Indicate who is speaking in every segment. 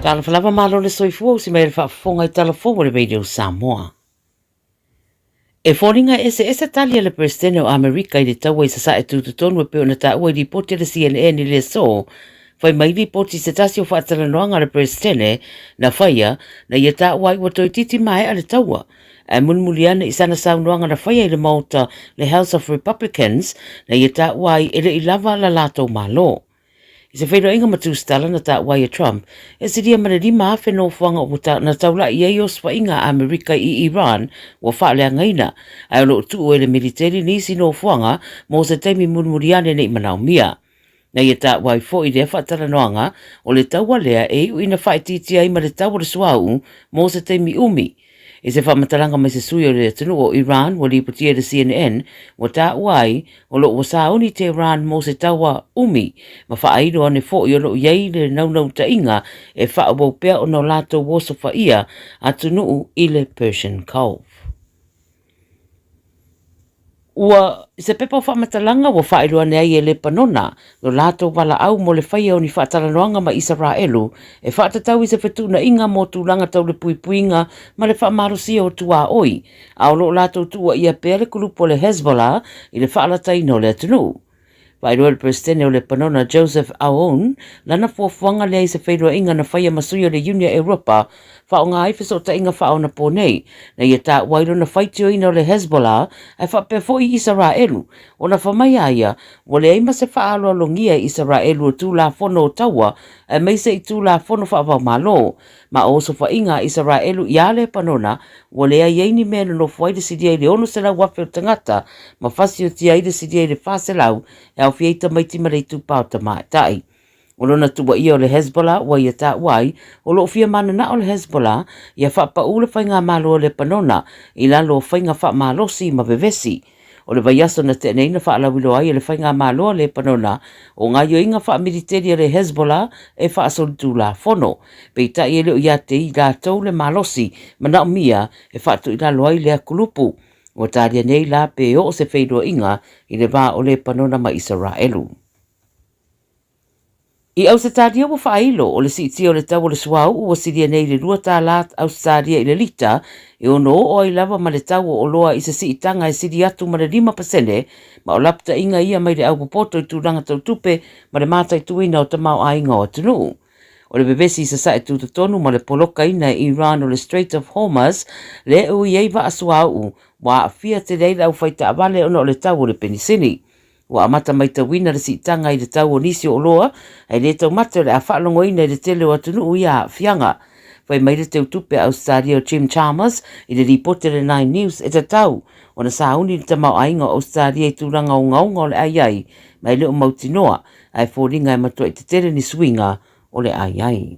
Speaker 1: Kala falava malo le soifua si mai le whaafonga I talafonga le radio Samoa. E fōringa ese talia le presidente o Amerika I le taua I sa e tututonu e peo na taua I ripoti le CNN I le so, fai mai ripoti se tasi o whaatalanoanga le presidente na whaia na ia taua I watoi titi mai a le taua. E munmuliana I sana saunoanga na whaia I le mauta le House of Republicans na ia taua I ele I lava la lato malo. I se whaino inga matustala na ta waia Trump, e se dia mana lima hafe no whanga o na taula I eio swa inga Amerika I Iran wa whaalea ngaina, ai o lo tu ele militari nisi no whanga mo se teimi murmuriane nei manau mia. Na ia ta wai fo I rea whaatara noanga o le taua lea e uina whaititi ai ma le taua le suau mo se teimi umi. I se whamataranga mai se sui o le tunu o Iran wa liputia le CNN wa ta wai o lo wasauni te Iran mo se tawa umi ma whaaido ane fo I o lo iei le naunau ta inga e whaabo pea o no lato woso whaia a tunu I le Persian Gulf. Ua se pepa whamatalanga wa whaero ane ai e le panona no lato wala au mo le whaia o ni whaatalanoanga ma Israelu e whaatatau I se whetuna inga mo tūlanga tau le puipuinga ma le whaamarosia o tua oi a o lo lato tua ia pere kulupo le Hezbollah I le whaalatai no le atunu. Whaero le presidente o le panona Joseph Aoun lana fuafuanga lea I se whaero inga na whaia masuia le Union Europa whaonga ai fiso ta inga whaona po nei na ia ta wairo na whaitio ina o le Hezbollah ai whapefo I Israelu o na whamai aia o le eima se whaalo alongia Israelu o tū la fono o taua e meise I tū la fono whaavau malo ma o so whainga Israelu I ale panona o le ai eini mea no whaide sidia I le ono se lau wafe o tangata ma whasi o tia ide sidia I le whase lau e au fieita maiti ma reitu pao ta mai tai. O lona tua ia o le Hezbollah wa ia ta wai, o lo fia mana na o le Hezbollah, ia whapa ule whainga malo o le panona, I lalo whainga wha malosi ma vevesi. O le vaiaso na tenei na wha alawilo ai le whainga malo o le panona, o ngā yo inga wha militeri o le Hezbollah e wha asolitu la fono. Pei ta I leo ia te I la tau le malosi, mana o mia e wha tu I lalo ai le kulupu. O taria nei la pe o se whaidua inga I le wā o le panona ma Israelu. I au se tādia wa whailo o le siti o le tau o le suau ua siria nei le rua tālat au se tādia I le lita e ono o ai lava ma le tau o loa I se siitanga e siri atu ma le 5% ma o lapta inga ia mai le au popoto I tūranga tau tupe ma le mātai tuina o tamau a inga o tunu. O le bebesi sa sa e tūtutonu ma le poloka ina Iran o le Strait of Hormuz le ui eiva a suau wa a fia te leila au whaita avale ono o le tau o le penisini. Wa amata mai ta wina le siitanga I le tau o nisi o loa, ai le tau mata le a whaalongo ina I le tele o atunu ia fianga. Whai mai le teu tupe Australia o Jim Chalmers I le ripote le 9 News e ta tau, o na sauni le tamau ainga o Australia I tūranga o ngaunga o le ai, mai le o mautinoa, ai fōringa e matua I te tele ni swinga o le ai.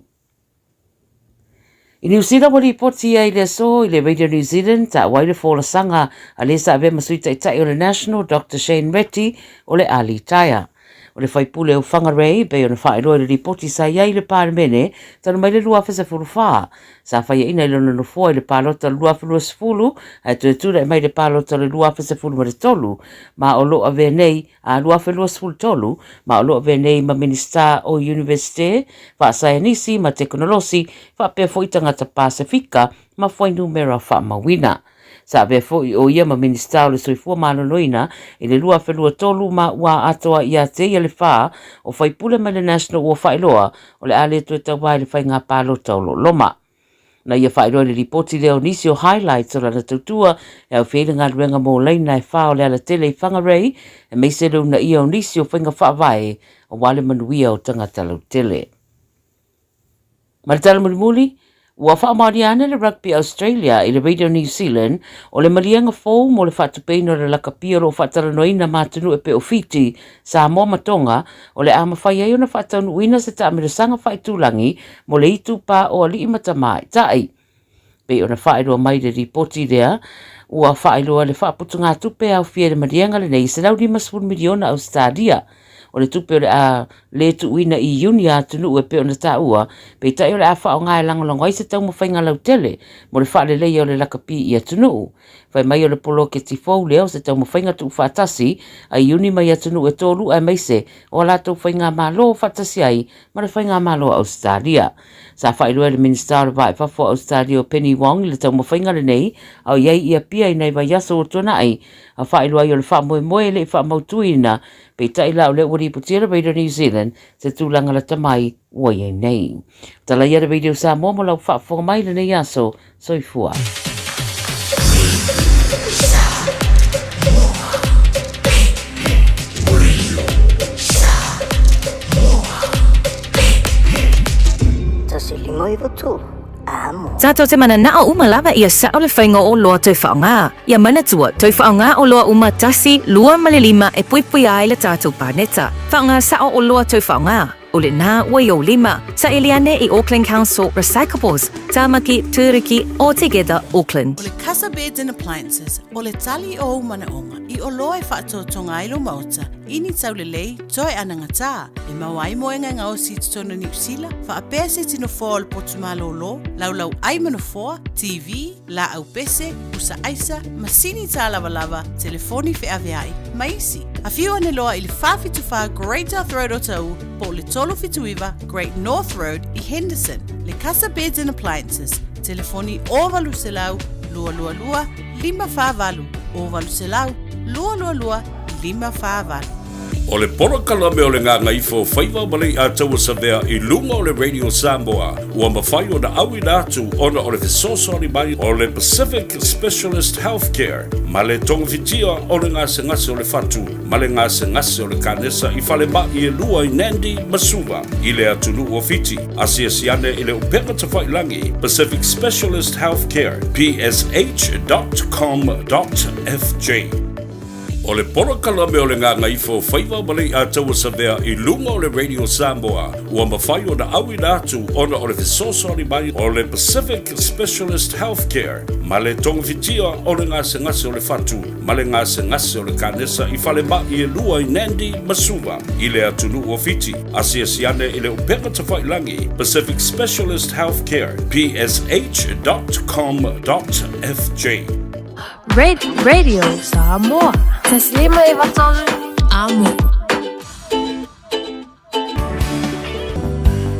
Speaker 1: I New Zealand wali poti ai le so I le Radio New Zealand ta waile fola sanga a le sa ave masuita I tai o le National Dr. Shane Retty o le Ali Taia. O le whaipule o whangarei be o na whaeroa le ripoti sa iai le pārmene tanu mai le lua fesa furu whaa. Sa whaia ina ilo no fua I le pālota lua furu sifuru ai tu tura I mai le pālota le lua fesa furu mare tolu ma o lo ave nei a lua furu sifuru tolu ma o lo ave nei ma minista o universite wha sayanisi ma teknolosi wha pia foitanga ta Pasifika ma whainu mera wha mawina. Sa ve fo o ia ma minista o le soifua manonoina I le lua whelua tolu ma ua atoa ia te ia le wha o whaipule ma le national ua whailoa o le ale tu e tawai le whainga palo taulo loma. Na ia whailoa le ripoti leo nisi o highlights o lana tautua e au whilinga ruenga mō leina e wha o le ala tele I whangarei e meise leu na ia o nisi o whainga whaavai o wale manuia o tangata lau tele. Maritala mulimuli, ua whaamariana le Rugby Australia I le Radio New Zealand o le malianga fōu mo le whatupeino le lakapia o whataranoina mātunu e pe o fiti Samoa matonga o le amawhai ai o na whatanu uina se tāmirisanga whaitūlangi mo le itu pā o ali matamai tai. Pe o na whaeroa mai le ripoti rea, ua whaeroa le whaputunga tupe au fia le malianga le nei se lau 5 miliona Australia. o le tupe o le a le tuuina I iuni a tunu e pe o na taua, pe tai o le a wha o ngai langolongo ai se tau mawhainga lau tele, mo le wha le lei o le lakapi I a tunu. Whai mai o le polo ke tifou leo se tau mawhainga tu whaatasi, a iuni mai a tunu e tolu ai mai se, o la tau whainga malo whaatasi ai, ma le whainga malo Australia. Sa whailua le Minister o vai whafo Australia o Penny Wong le tau mawhainga le nei, au iai ia pia I nei vai yaso o tona ai, a whailua I o le wha moe moe le wha mautuina, pe tai lau le uri putira beida New Zealand, se tūlanga la tamai ua iei nei. Tala ia le video Samoa mo lau wha mai le nei yaso, soifua.
Speaker 2: Tato te mana na o uma lava ia sa o le whainga o loa tau whaonga. Ia mana tua, tau whaonga o loa uma tasi, lua malilima e puipui ai le tātou pāneta. Whaonga sa o loa tau whaonga. O le nā wai o lima, sa Eliane I Auckland Council Recyclables, Tāmaki, Tūriki, All Together, Auckland.
Speaker 3: O le Casa Beds and Appliances, o le tali o umanaonga, I o loa e whaatotonga ilo mauta, ini tau le lei, toi ananga tā, e mawai moenga ngā o si tutona New Zealand, wha apea se tino fōa le potumalo lo, laulau ai manafoa, TV, la au pese, usa aisa, masini tā lava, telefoni fe aveai, maisi. A whiu ane loa I le whawhituwha Great North Road o tau, po le tolo whituiwa Great North Road I Henderson, le Casa Beds and Appliances, telefoni o valu se lau, lua, lima whāwalu, o valu se lau, lua, lima whāwalu.
Speaker 4: O le porokala me o le Gagaifo Faiva malei a taua savea I lunga o le Radio Samoa ua mawhai o na awi nātu ona o le fesosori mai o le Pacific Specialist Healthcare ma le tongawitia o le ngase o le fatu ma le ngase o le kanesa I whale mai e lua I Nandi Masuva I le atunu o fiti asiasiane I le upeka tawhailangi Pacific Specialist Healthcare psh.com.fj O le porokala me o le Gagaifo Faiva malei a taua savea I lunga o le Radio Samoa ua mawhai o na awi nātu ona o le fesosori mai o le Pacific Specialist Healthcare ma le tongawitia o le ngase o le fatu ma le ngase o le kanesa I whale mai e lua I Nandi Masuva I le atunu o fiti asiasiane I le upeka tawhailangi Pacific Specialist Healthcare psh.com.fj
Speaker 5: Radio Samoa. Taslima iwatolu amo.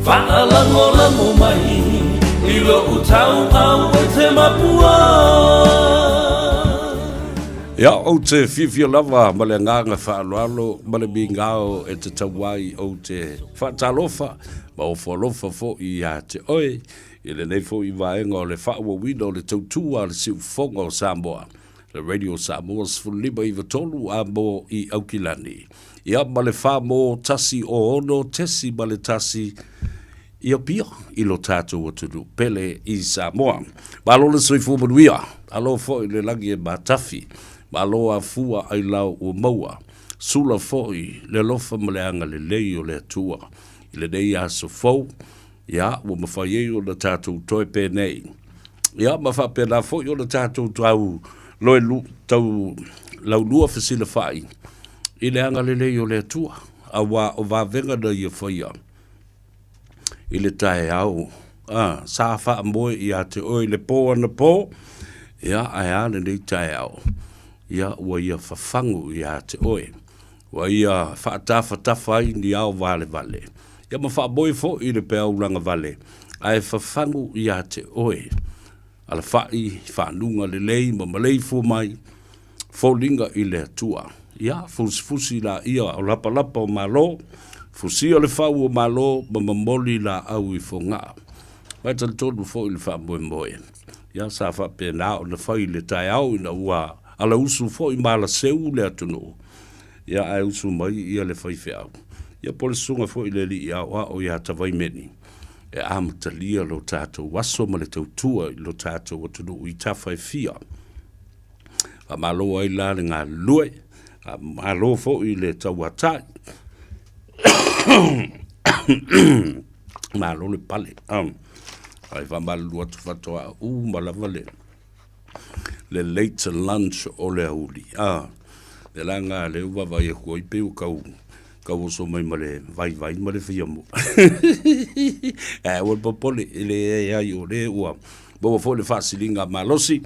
Speaker 6: Fa'alango mai ilo utau au e te mapua.
Speaker 4: Ia o te whiwhia lava ma le nganga whaalualo ma le mingao e te tawai o te whaatalofa ma o whalofa fo I a te oe I le nei fo I vaenga o le whaawawina o le tautua le siu fonga o Samoa. Le Radio Samoa's fulima I vatolu a mo I Aukilani. Ia ma le wha mo tasi o ono tesi ma le tasi ia pia I lo tātou atunu pele I Samoa. Ma lo le soifu manuia, alo fo I le langi e matafi, ma lo a fua ai lau o maua, sula fo I le lofa ma le anga le lei o le atua, I le nei a so fau, ia ua mawhai o le tātou toi pēnei. Ia ma wha pēnā fo I o le tātou tau loe lu tau lau lua fasila whai I le anga lele o le atua a wā o wāwenga na ia whaia I le tae au sā wha moe I a te oi le pō ana pō ia ai ane nei tae au ia ua ia whawhangu I a te oi ua ia whaatafa ai ni au vale ia ma wha moe fo I le pēa uranga vale ai whawhangu I a te oi ala whai, whanunga le lei, ma malei fo mai, fōlinga I le atua. Ia, fusi la ia o lapa o malo, fusi o le whau o malo, ma mamoli la au I fo ngā. Mai tan tonu fo I le wha moe. Ia, sa wha pēnā o le whai le tai au ina ua, ala usu fo I mala seu le atunu. Ia, ai usu mai ia le whai whiau. Ia, pole sunga fo I le li ia o ia tawai meni. E amatalia lo tātou waso ma le tautua I lo tātou atunu I tawhai fia. A malo ai la le ngā lue, a malo fo I le tauatai. Malo le pale. Ai whamalu atu whatoa malava le late lunch o le auli. Le langa le uwa vai e kua I peu kau. Kauso mai male vai male fia mo. Wal popole ele ai o le ua. Bo fo le fasilinga malosi.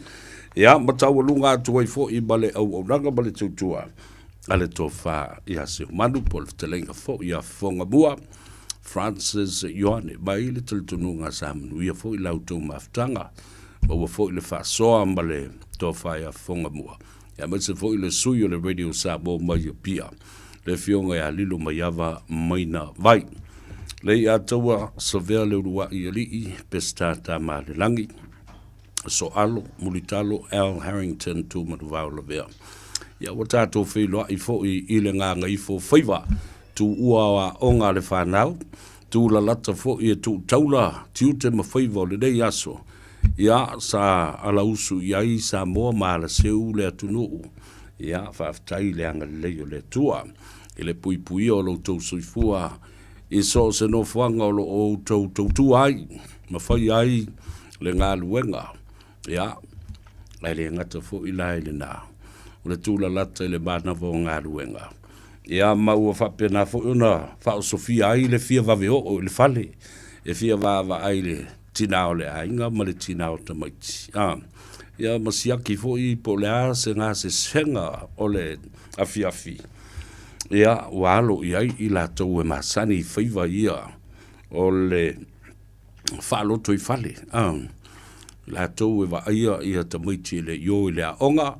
Speaker 4: Ya matau lunga tu fo I bale au ranga bale tutua. Ale tofa ia se manu pol telenga fo ia fonga bua. Francis Yohane mai le tultununga samnu ia fo I lauto maftanga. Bo fo le fa soa male tofa ia fonga bua. Ya matse fo le suyo le radio sabo mai pia. Le fionga ya lilo mayava maina vai. Le ia taua savea le urua I alii pestata ma le langi. So alo, mulitalo, Al Harrington tu maduvau la vea. Ya watato whiloa I fo I ile ngā Gagaifo Faiva tu ua wa onga le whanau. Tu la lata fo I tu taula tiute ma Faiva le dei aso. Ya sa ala usu iai Samoa ma la seu le atunuu. Ya whaftai le anga leo le tua. I le pui o lo tau soifua. I so se no whanga o lo o tau tu ai. Ma whai ai le ngā luenga. Ya, ai le ngata fo I lai le nā. O le tūla lata I le mana vo ngā luenga. Ya maua whapena fo una whao sofia ai le fia vave o le fale. E fia vava ai le tinao le ainga ma le tinao tamaiti. Ya masiaki fo I po le a se ngā se senga o le afi. Ya walo iai I la tau e masani Faiva ia o le whaloto I fale. La tau e wa ia tamaiti le yo I le aonga.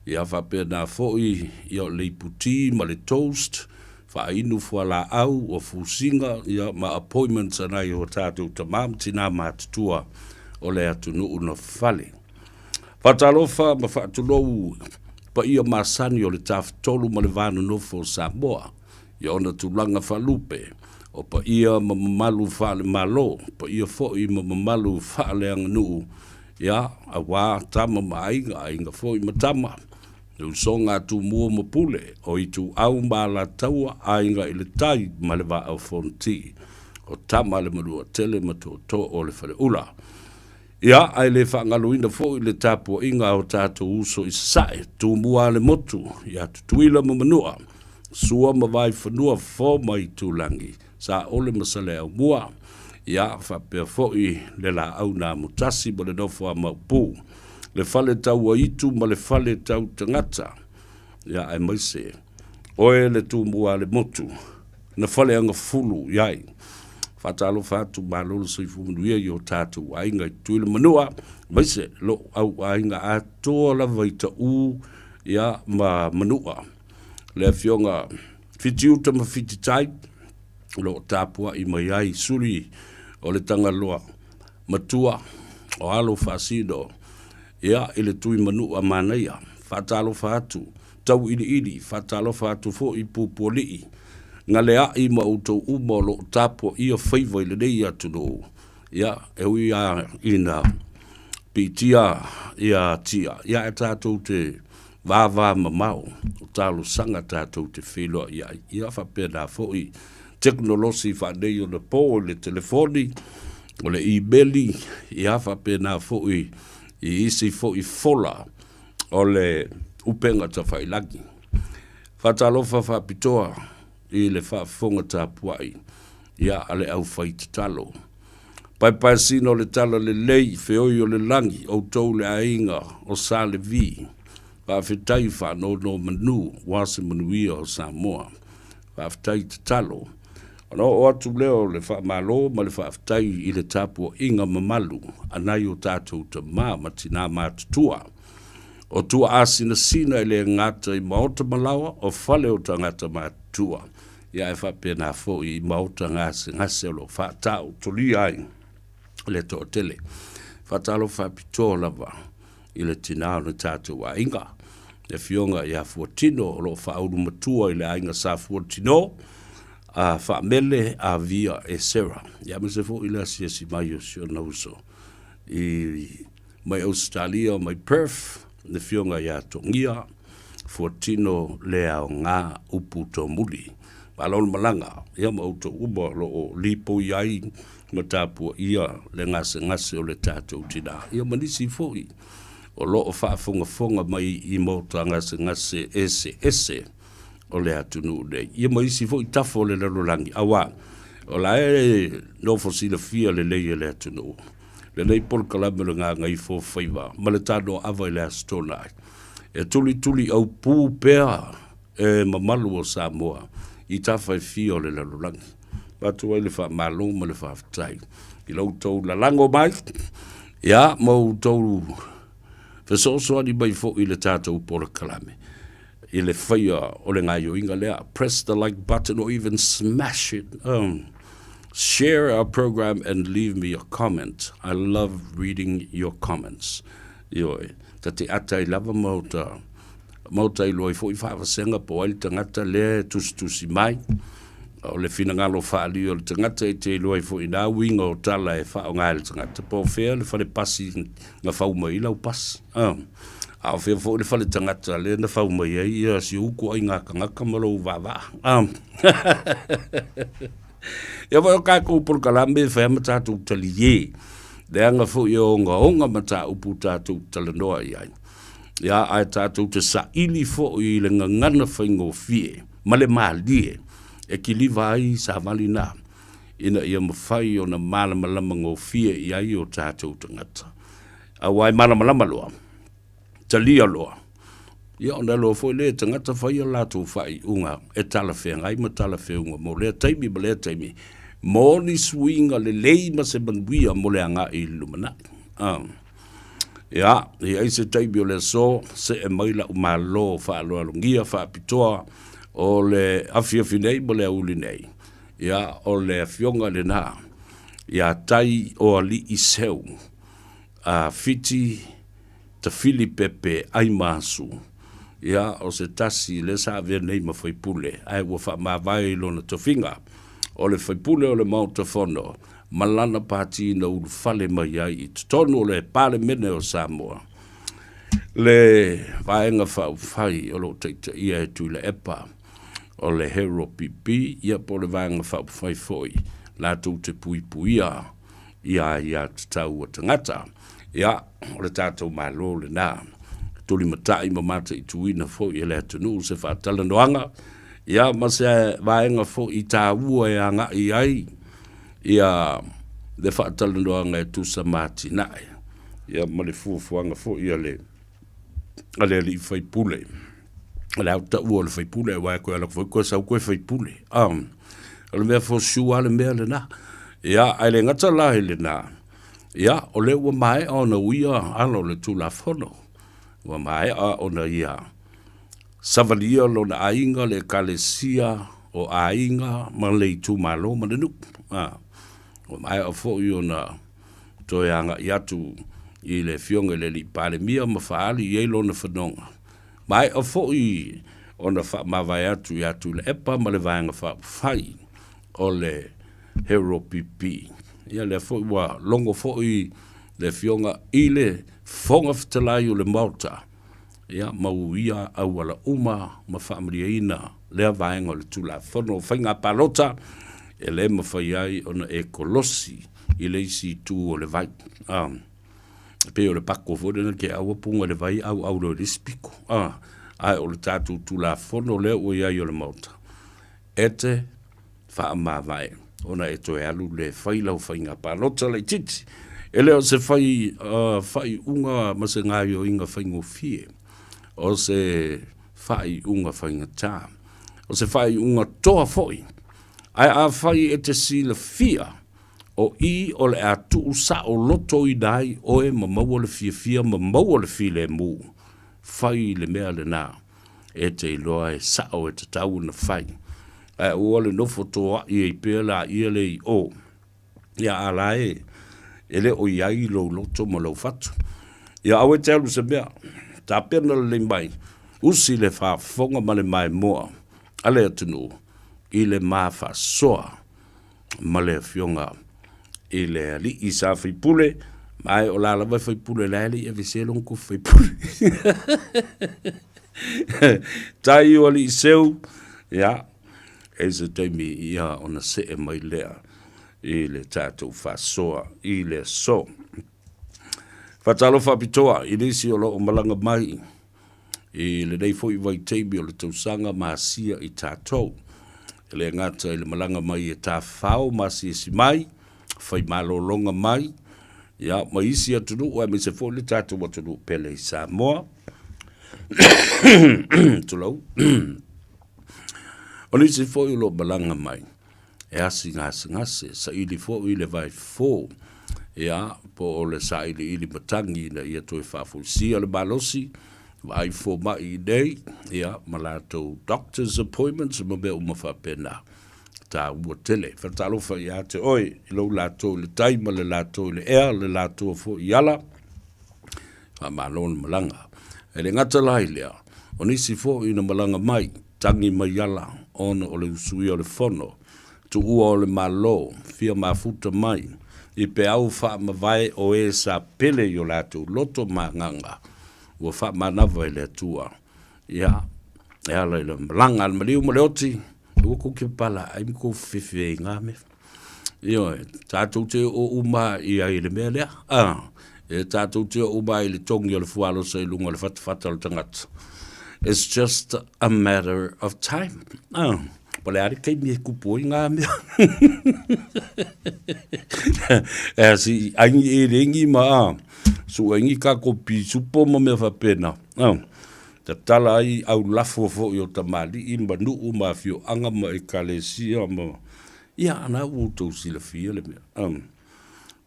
Speaker 4: Ia whapena foi ia le puti ma le toast. Wha inu fua la au o fusinga ia ma appointments anai o tātou tamam tina mātutua o le atunu una fale. Whatalofa ma whaatulou pa ia masani o le tafutolu ma le vanu nofo Samoa. Ia ona tulanga whalupe. O pa ia ma mamalu whale malo. Pa ia foi ma mamalu whale anganuu. Ia a wā tama ma ainga foi matama. Nau songa tu mua mapule. O I tu au ma la taua ainga I le tai ma le wa au fonti. O tama le malua tele ma to o le whale ula. Ia ai le whangaluina fo I le tapua inga o tātou uso I sae tu mua le motu. Ia tutuila ma manua. Sua ma vai whanua fo mai tūlangi. Sa ole masale au mua. Ia whapea fo I le la au nā mutasi ma le nofua maupu. Le fale tau aitu ma le fale tau tangata. Ia ai maise. Oe le tu mua le motu. Na fale anga fulu iai. Fatalo fatu malolo soifu mnuia I o tātou ainga I tuile manua. Maise lo au ainga atoa la vaita ia ma manua. Le fionga fitiuta ma fititai. Lo tāpua I mai ai suri o le tangaloa. Matua o alo fasido. Ia I le tui manua manaia. Fatalo fatu. Tau ili. Fatalo fatu fo I pupolii. Nga lea I ma utou uma lo tapo ia Faiva I le nei atuno. Ia, ewi a ina pitia ia tia. Ia e tātou te vāvā mamau. O tālo sanga tātou te wheloa ia. Ia whapena fo I teknolosi whanei o le pō, o le telefoni, o le e-maili. Ia whapena fo I isi fo I fola o le upenga ta whailagi. Whatalofa whapitoa I le whafonga ta puai. Ia ale au whaitatalo. Pai sino le tala le lei, feoi o le langi, o tau le ainga, o sa le vi. Whawhetai whano no manu, wase manuia o Samoa. Whawhetai tatalo. Ano o atu leo le whamalo, ma le whawhetai I le tapua inga mamalu, anai o tātou ta ma tina mātutua. O tua asina sina I le ngata I maota malawa, o whale o ta ngata mātua. Ia e whapena fo I maota ngase o lo whatau, toli ai, le to tele. Whatalo whapitoa lava, I le tinao na tātou a inga. Le fionga ia fuatino, o lo whauru matua I le ainga sa fuatino, a whamele a via e sera. Ia me se fo I le asiasi mai o sio nauso. I mai Australia, mai Perth, le fionga ia tongia, fuatino lea o ngā upu to muli. Malon malanga, ia mauto uba lo o lipo iai, matapua ia le ngase o le tātou tina. Ia manisi foi, o lo o whaafonga mai I mauta ngase ese. o le atunu nei. Ia maisi fo I tafo le larolangi. Awa, o la no fosila fia le leia le atunu. Le nei pol kalame le ngā Gagaifo Faiva. Ma le tāno awa le astona. E tuli au pū pēa e mamalu o Samoa. I tawhai fia o le larolangi. Patu ai le wha malo ma le wha aftai. I lau tau la lango mai. Ia, mau tau fesosoa ni mai fo I le tātou pol kalame. I le whaia o le ngai o inga lea. Press the like button or even smash it. Share our program and leave me a comment. I love reading your comments. Ioi, ta te ata I lava mauta I loi fo I whaawasenga po ai tangata le tusi mai. O le fina ngalo whaali o le tangata I te loi fo I nā winga o tala e wha o ngai le tangata. Po whea le whale pasi ngā whauma I lau pasi. A o whea fo le whale tangata le na whauma I ia si uku ai ngā kangaka malo wawa. Ia wai o kākou por kalame whea matātou tali ye. Leanga fo I o onga mata upu tātou talanoa I ai. Ia ai tātou te sa ili fo I le ngangana whaingo fie. Male maalie. E ki liwa ai sa vali nā. Ina ia mawhai o na malamalama ngō fie I ai o tātou tangata. A wai malamalama loa. Talia loa. Ia ona loa fo le tangata whai o lātou whai unga. E tala whea ngai ma tala whea unga. Mo lea taimi ma lea taimi. Mo ni swinga le lei ma se manuia mo le anga I lumana. Ia, I aise taimi o le so, se e maila o malo wha aloa longia, wha pitoa, o le afiafi nei mo le auli nei. Ia, o le fionga le nā. Ia tai o ali I seu. Fiti, ta fili pepe, ai masu. Ia, o se tasi le sa vea nei ma whaipule. Ai ua wha mawai lona tofinga. O le whaipule o le mauta whono. Malana pāti na ulu whale mai ai I tonu o le pāle mene o Samoa. Le vaenga whai o lo teita ia e tui le epa. O le hero pipi, ia po le vaenga whai foi. La tū te pui puia. Ia te tau o tangata. Ia, o le tātou malo le nā. Tuli matai ma mata I tuina foi e le atunu se whaatala noanga. Ia, ma se vaenga foi I tā ua e anga I ai. Ia le whaatala noanga e tusa mati nae. Ia ma le fuafuanga fo ia le li whaipule. Le au ta ua le whaipule e wae koe ala koe sau koe whaipule. Le mea fo sua le mea le na. Ia ai le ngata lahi le na. Ia o le ua mai o na uia alo le tula whono. Ua mai o na ia. Savalia lo na ainga le kalesia o ainga ma le tu malo ma le nup. O mai o fo I ona toeanga I atu I le fionga le li pale mia ma faali I lo na whanonga. Mai o fo I ona wha mawai atu I atu le epa ma le vaenga whai o le hero pipi. Ia le fo I wa longo fo I le fionga I le fonga fitalai o le mauta. Ia mauia au ala uma ma whaamaria ina lea vaenga o le tula whono whainga palota. E le mawhai ai ona e kolosi I le isi tū o le vai. Pe o le pako fōrena ke aua punga le vai au lo rispiko. Ai o le tātou tū la whono le o iai o le mauta. Ete wha ma vai. Ona e toe alu le whailau whainga palota le titi. E leo se whai unga ma se ngai o inga whaingo fie. O se whai unga whainga tā. O se whai unga toa foi. Ai a whai e te sila fia o I o le atu sa o loto I dai o e ma maua le fia ma maua le fi le mu. Whai le mea le nā. E te iloa e sa o e te tau na whai. Ai ua le nofo toa I e pēr la I le I o. Ia ala e le o iai lo loto ma lo fatu. Ia au e te alu se mea. Ta pēna le mai. Usi le wha fonga ma le mai moa. Ale atunu. I le mawha soa ma le fionga I le ali I sa whaipule mai o la lawa whaipule lali e viselong ko whaipule tai o li seu ia e se taimi ia ona se e mai lea I le tātou wha soa I le so whatalo whapitoa I nisi o lo o malanga mai e le nei fo i vai teimi o le tausanga masia i tātou. E le ngata i le malanga mai e tā whao masia si mai, whai malolonga mai, ia maisi atunu, oe me se fo le tātou atunu pele i Samoa. Tulau. O ni se fo i lo malanga mai, e asi ngase, sa ili fo i le vai fo, ia, po o le sa ili matangi na ia toi whafusia le balosi, vai fo mai nei, ia, malato doctor's appointments, ma me umafa pena, ta ua tele, whatalofa ia te oi, ilo lato le taima, le lato le ea, le lato fo i ala, a malon malanga, e le ngata lai lea, o nisi fo i na malanga mai, tangi mai ala, ona o le usui o le fono, tu ua o le malo, fia mafuta mai, i pe au wha mawai o e sa pele i o lato, loto manganga, ua wha manawa i le tua. Ia, ea lai le malanga al mariu ma leoti, ua kuke pala, ai miko whiwhi ngā me. Io, tātou te o uma i ai le mea lea, e tātou te o uma i le tongi o le fualo sa i lunga le whatawhata le tangata. It's just a matter of time. Pale ari kei mie kupo i ngā mea. E si angi e rengi ma su angi ka kopi supo ma mea whapena. Ta tala ai au lafo fo i o tamali i manu u ma fio anga ma e kalesia ma. Ia ana utou sila fia le mea.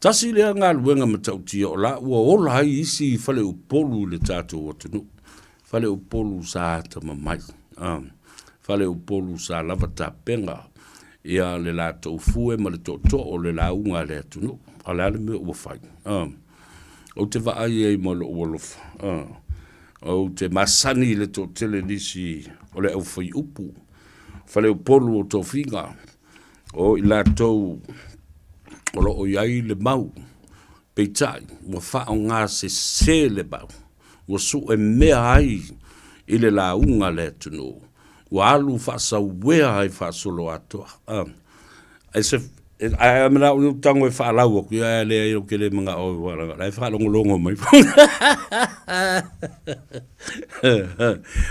Speaker 4: Tasi lea ngā luenga ma tautia o la ua ola hai isi fale upolu le tātou atunu. Fale upolu sa ata mamai. Fale upolu sa lava tapenga. Ia le la tau fue ma le toto o le la unga le atunu. Ale ale me ua fai. O te vaai e ma le ualofa. O te masani le to tele nisi o le au fai upu. Fale upolu o tau finga. O i la tau o lo o iai le mau. Peitai, ua whao ngā se le mau. Ua su e mea ai i le la unga le atunu. Ua alu whaasa wea ai whaasolo atoa. Ai amena u tango e whaalau aku, ia le ai o ke le mga o waranga. Ai whaalongolongo mai.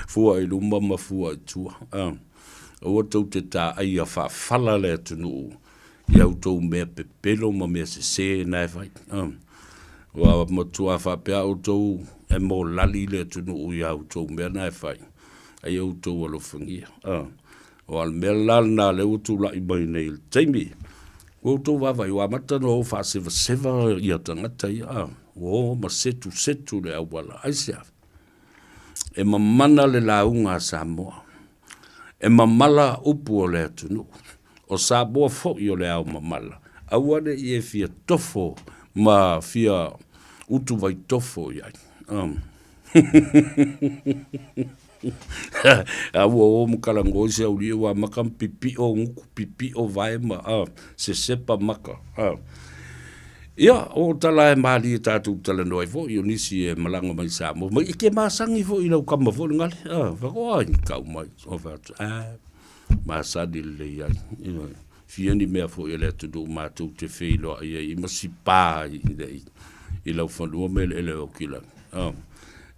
Speaker 4: Fua i lumba ma fua i tua. O tau te tā ai a whaafala le atunu. Ia utou mea pepelo ma mea se nai vai. Wa matua whapea utou e mo lali le atunu u ia utou mea nai vai. Ai utou alofangia. O al mea lana le utou lai mai nei il teimi. O utou wawai wa matano o whaaseva ia tangata ia. O ma setu le awala. Aisia. E mamana le launga Samoa. E mamala upu o le atunu. O Samoa fo i o le au mamala. Awane i e fia tofo ma fia utu vai tofo iai. Awa o mukala ngoise au lia wa makam pipi o nguku pipi o vai ma se sepa maka. Ia, o tala e maali e tātou tala noi fo, i o nisi e malanga mai Samoa. Ma ike maasangi fo i lau kama fo ngale. Whako ai, kau mai. O whatu, maasani le iai. Fiani mea fo i le atu mātou te whilo i masi pā i lau whanua me le ele o kila.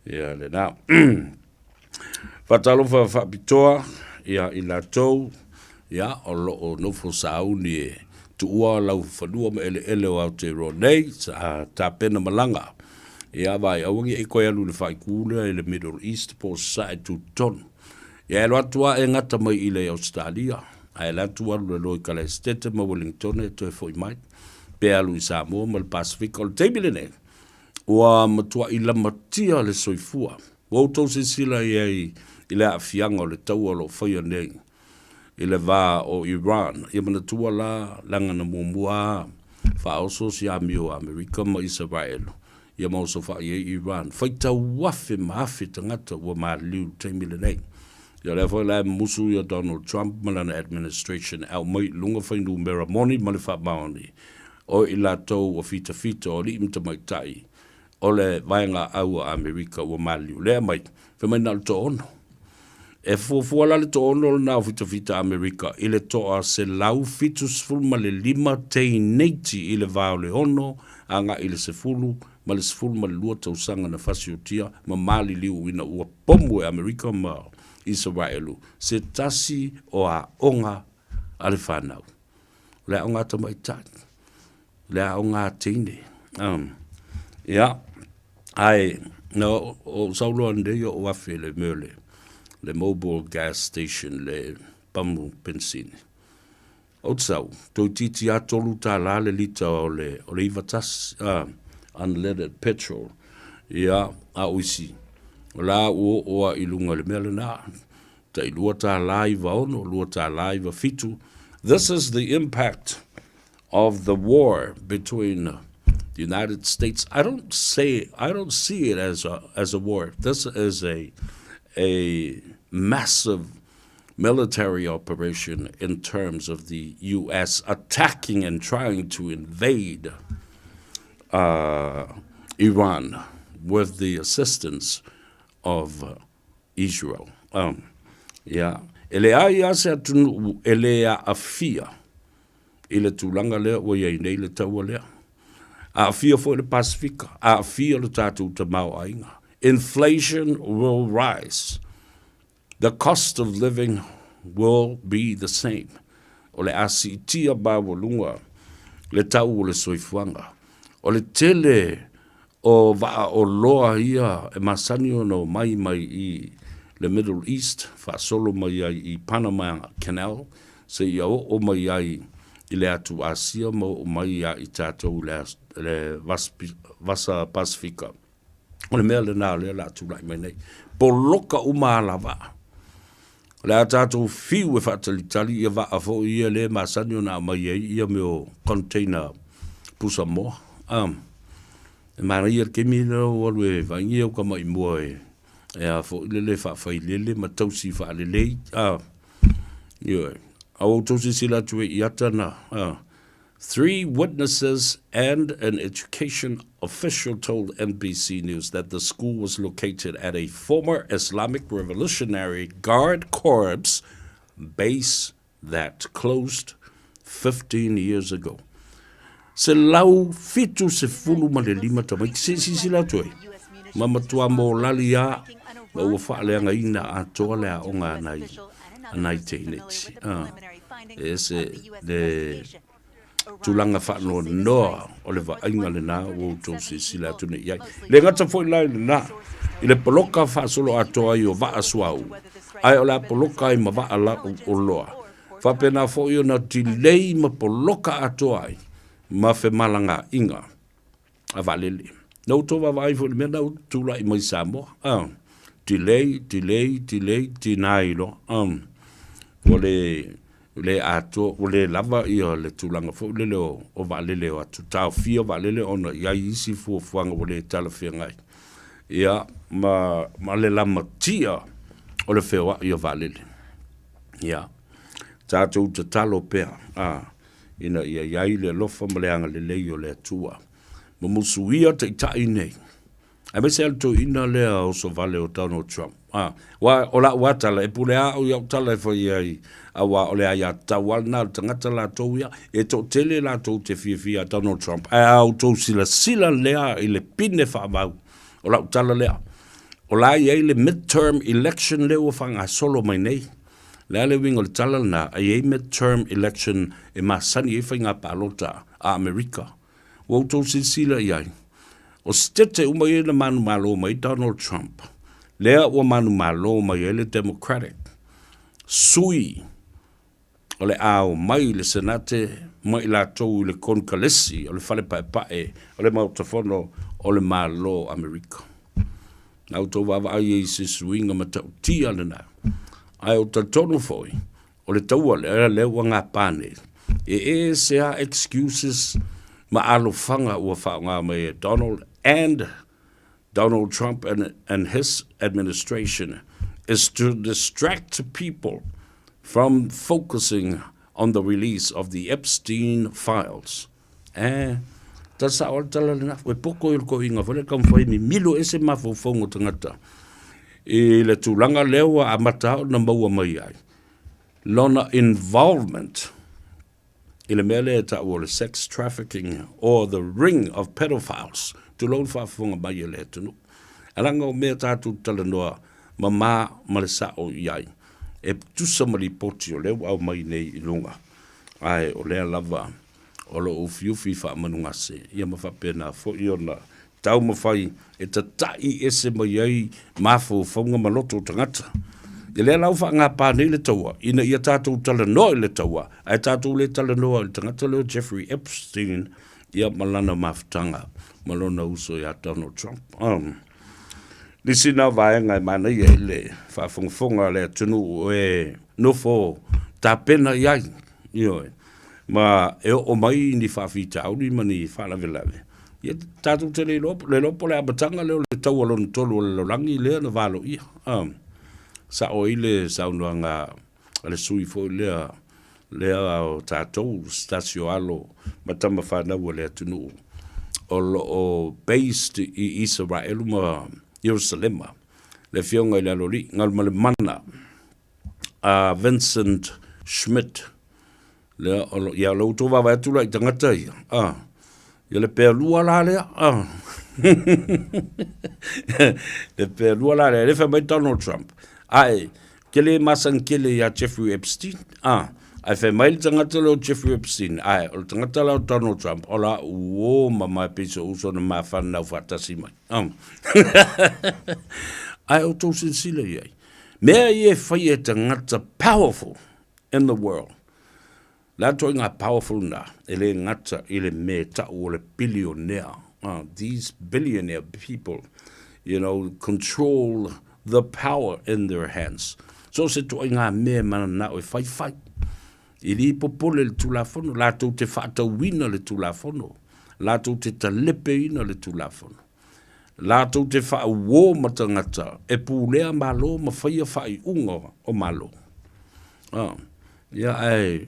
Speaker 4: Ia, le nā. Whatalo whapitoa, ia i la tau, ia, o lo o nofo sauni e tu ua lau whanua me ele o Aotearoa sa tā pena malanga. Ia vai, awangi e koe alu le whaikule e le Middle East po sae tu tonu. Ia e loatua e ngata mai i le Australia. Ai loatua le loi kala estete ma Wellington e toi foi mai. Pe alu i Samoa ma le Pacific o le teimile ne. Ua matua i la matia le soifua. Wautou se sila i le afianga o le tau o lo whaia nei. I le vā o Iran. Ia mana tua la langa na muamua. Whaoso si ami o Amerika ma Israel. Ia mauso wha i Iran. Whaita wafe maafi tangata ua maa liu teimile nei. Ia le whai lai musu ia Donald Trump malana administration au mai lunga whainu mera moni male wha maoni. O i la tau o fita o li imta mai tai. O le vaenga au a Amerika ua maa liu. Lea mai, whamai nal to ono. e fuafuala le toono na fita Amerika i le toa se lau fitu sefulu ma le 5 tei neiti i le vao le ono anga i le sefulu ma le sefulu ma le 2 tausanga na fasiotia ma mali liu ina ua pomu e Amerika ma Israelu se tasi o a onga ale whanau le onga tamaitai le onga teine ai no o saulo ande yo o afe le mele le mobile gas station le pamu benzine. O tsau, tau titi a tolu tā la le lita o le iwatas, unleaded petrol, ia a uisi. La o ilunga le mele na, ta ilua tā la iwa ono, lua tā la iwa fitu. This is the impact of the war between the United States. I don't see it as a war. This is a massive military operation in terms of the U.S. attacking and trying to invade Iran with the assistance of Israel. Ele ai se atunu ele a afia ile tulanga le o ye nei le taua le a afia for the Pacific a afia le tatu te mau ainga. Inflation will rise. The cost of living will be the same. O le asitia ba walunga, le tau le soifuanga. O le tele o va o loa ia e masani o no mai i le Middle East, fa solo mai i Panama Canal, se ia o mai i le atu Asia mo o mai i tatou le Vasa Pasifika. O le mea le nā le la tu lai mai nei. Poloka umalava. Le atatou fiu e whaatalitali ia wa afo ia le masani o nā mai ia me o container pusa moa. E mana ia ke mina o alwe vangi au kama i mua e afo ilele whaafai ma tausi whaalelei. Au tausi sila tue iata na. 3 witnesses and an education official told NBC News that the school was located at a former Islamic Revolutionary Guard Corps base that closed 15 years ago. Se lau fitu se fulu ma le 5 tamai se la toi. Mama tua mo lalia ma ua whaaleanga ina a toa lea o ngā nai teineti. Ese de tulanga whaano noa o le vainga le nā o tō se sila tune iai. Le ngata fwoi lai le nā, i le poloka whaasolo atoa i o vaa suau. Ai o la poloka i ma vaa la o loa. Whapena fwoi o na tilei ma poloka atoa i ma fe malanga inga a valele. Nau tō wa vai fwoi le mea nau tūla i mai Samoa. Tilei, tinai lo. Le ato o le lava i o le tulanga fo le o valele o atu tau fia valele ona ia isi fuanga o le talafia ngai ia ma le lama tia o le fewa i o valele ia tatou te talo pea ina ia le lofa ma le anga le lei o le atua ma musuia te itai nei a me se alto ina le o so vale o Donald Trump o la watala e pule a o iau tala e fo iai awa ole ai tawal na tangata la toia e to tele la to te fia Donald Trump au to sila lea i le pine fa mau o la tala lea o la ia le midterm election le o fanga solo mai nei le wingo le tala na ai midterm election e masani e fainga palota a America o to sila ia o stete uma i le manu malo mai Donald Trump lea o manu malo mai le Democratic sui o le ao mai le senate mai la tou le konkalesi o le fale pae o le mautafono o le malo Amerika. Nau tau wawa ai e se suinga ma tau tia le na. Ai o tatono foi o le taua le wanga pane e se a excuses ma alo fanga ua whaonga mai Donald Trump and his administration is to distract people from focusing on the release of the Epstein files. Ta sa o tala na we poko il ko inga fole kam foi mi milo ese mafofongo tangata. I le tūlanga lewa a matao na maua mai ai. Lona involvement i le mele ta o le sex trafficking or the ring of pedophiles tu lo whaafunga mai e le tunu. Alanga o mea tātou tala noa ma le sa o iai. E tusa mali poti o leo au mai nei i lunga. Ai o lea lava o lo ufiufi wha manunga se. Ia ma whapena fo i ona tau mawhai e ta tai ese mai ai mafo whaunga maloto tangata. I lea lau wha ngā pāne le taua. Ina ia tātou tala noa le taua. Ai tātou le tala noa le tangata leo Jeffrey Epstein. Ia malana mafutanga. Malona uso ia Donald Trump. Nisi nā vaenga i mana i le whaafunga le tunu e nofo tā pena iai. Ioe. Ma e o mai ni whaafita au ni mani whaalavelave. Ia tātou te le lopo le abatanga leo le tau alon tolu le lorangi lea na valo ia. Sa o ile sa unuanga le sui fo lea o tātou stasio alo matama whanau lea tunu. O based i Israel ma Jerusalema. Le fionga i lalori ngal male mana Vincent Schmidt le ia lo to va tu la tangata ia ia le pelua la le le pelua la le fa mai Donald Trump ai kele masan kele ya Jeffrey Epstein ai fa mai tangata lo Jeffrey Epstein ai o tangata lo Donald Trump ola o mama piso uso na ma fa na fatasi mai ai o to sile ia mea ye fa ye tangata powerful in the world. La toinga powerful na, ele ngata ele me ta o le billionaire. These billionaire people, you know, control the power in their hands. So se toinga me mana na o fai. Ili popole le tulafono, la to te fata wina le tulafono, la to te talepe ina le tulafono. La to te fa wo matangata, e pulea malo ma fai unga o malo. Ya ai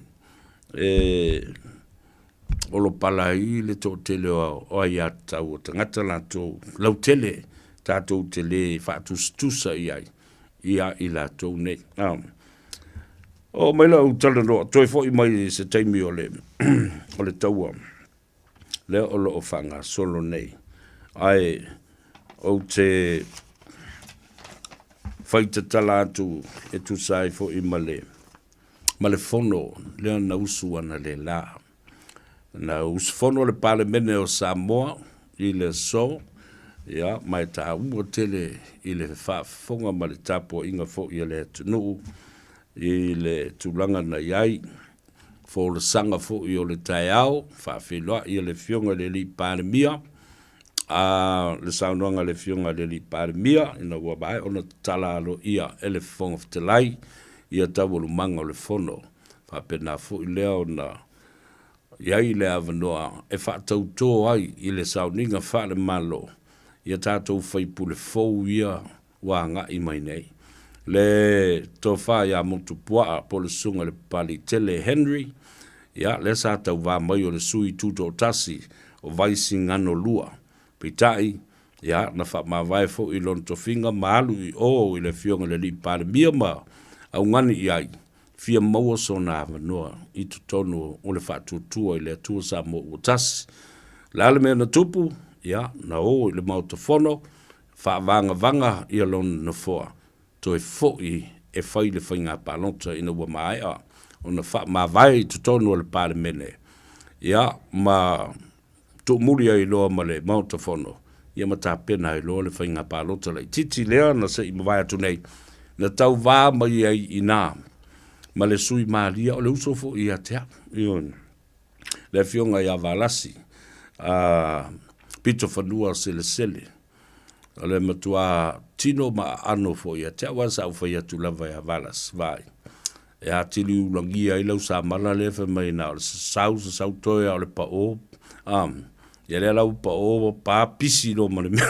Speaker 4: o lo palai le to tele o ia tau tangata la to lau tele tātou tele whātustusa ia i la tau nei. O mai lau tala roa, toi fo i mai se taimi o le taua. Le o lo o whanga solo nei. Ai o te whaita tala atu e tu sai fo i male. Ma le fono, lea na usu ana le la. Na usu fono le pale mene o Samoa, i le so, ia, mai ta ua tele i le whaafonga ma le tapo inga fo i le tunu, i le tulanga na iai, fo le sanga fo i o le tai au, whaafilua i le fionga le li pale mia, le saunuanga le fionga le li pale mia, ina ua bai, ona tala alo ia ele fonga ftelai, ia tawulu manga o le fono, whapena fu i leo na iai le avanoa, e whaatau tō ai i le sauninga whaale malo, ia tātou whaipu le fau ia wā ngā i mai nei. Le tō wha ia motu pua po le sunga le pali tele Henry, ia le sātau wā mai o le sui tūto tasi o vaisi ngano lua, pitai, ia na wha mā vai fo i lon to finga maalu i o i le fionga le li pāle mia maa, au ngani iai, fia maua so na avanoa, i tutonu o le whaatutua i le atua sa mo utasi. Lale mea na tupu, ia, na o i le mautafono, whaavanga i alon na foa, to e foi e whai le whainga palonta ina ua maaea, o na wha mawai i tutonu o le pāle mene. Ia, ma tu muria i loa ma le mautafono, ia ma tā pena i loa le whainga palonta le titi lea na se i mawai atu nei, na tau vā mai ai i nā, ma le sui mālia o le usofo i atea, ion. Le fionga i avalasi, pito whanua sele, le matua tino ma ano fo i atea, wasa au whai atu lava i avalas, vai. E a tili ulangia i lau sa mala le wha mai nā, o le sau toia o le pa o, ia le lau pa o, pa pisi no ma le mea.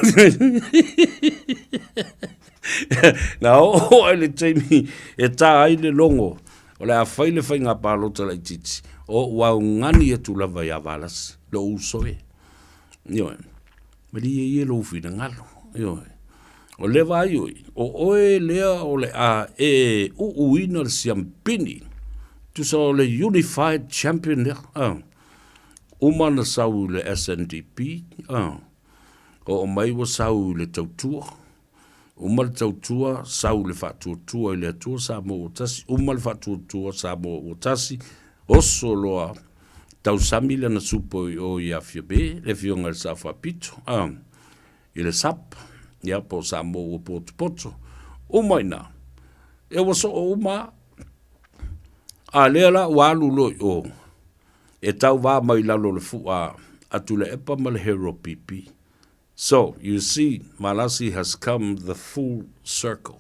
Speaker 4: Na o ai le taimi e tā ai le longo o le a whai le whai ngā pālota lai titi o wau ngani e tu lava i avalas lo usoe ioe mali e lo fina ngalo ioe O le vai o oe lea o le a e uina le siampini. Tu sa le Unified Champion lea. Uma na sau le SNDP. O mai wa sau le tautua. Uma le tautua sau le whatuatua i le atua sa mo o tasi. Uma le whatuatua sa mo o tasi. Oso loa tau samile na supo i o i a fiabe. Le fionga le sa whapito. I le sap. Ia po sa mo o poto. Uma ina. E waso o uma. A lea la walu loi o. E tau wā mai lalo le fua. Atu le epa ma le hero pipi. So, you see, Malasi has come the full circle.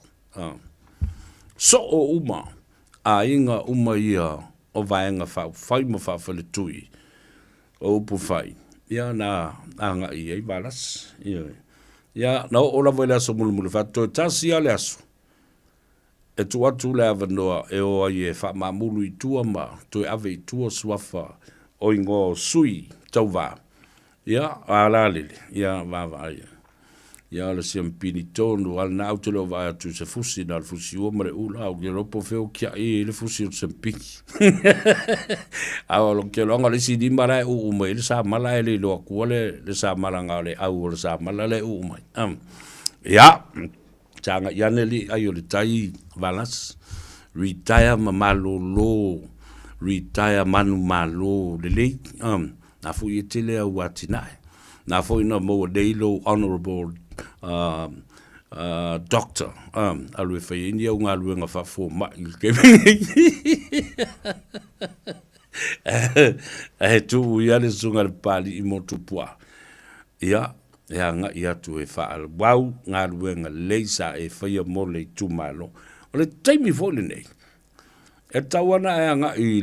Speaker 4: So o uma, a inga uma ia o vaenga whaima whawhale tui. O upu whai. Ia na anga i ei Malas. Ia na o la vai le aso mulu whato. Tasi a le aso. E tu atu le avanoa e o ai e whamamulu i tua ma. Tu ave i tua suafa o ingo sui tau vā. Ia, ala lele, ia, vava ia. Ia, la siampini tonu, ala na autelo vai atu se fusi, na le fusi ua mare ula, au ke ropo feo kia e le fusi o siampini. Au alo ke longa le sidi mara e umai, le sa mala e le loa kua le sa mala ngā le au, le sa mala le umai. Ia, tanga iane li ayo le tai valas, retire ma malolo, retire manu malo, le le, na fu i tele au atinae. Na fu ina mo deilo honorable doctor. Alwe fai india unga luenga fa fu ma il tu ia le sunga le pali i motu pua. Ia, ia nga ia tu e fa al wau nga luenga leisa e fai mo le tu malo. O le taimi fo le nei. E tawana e nga i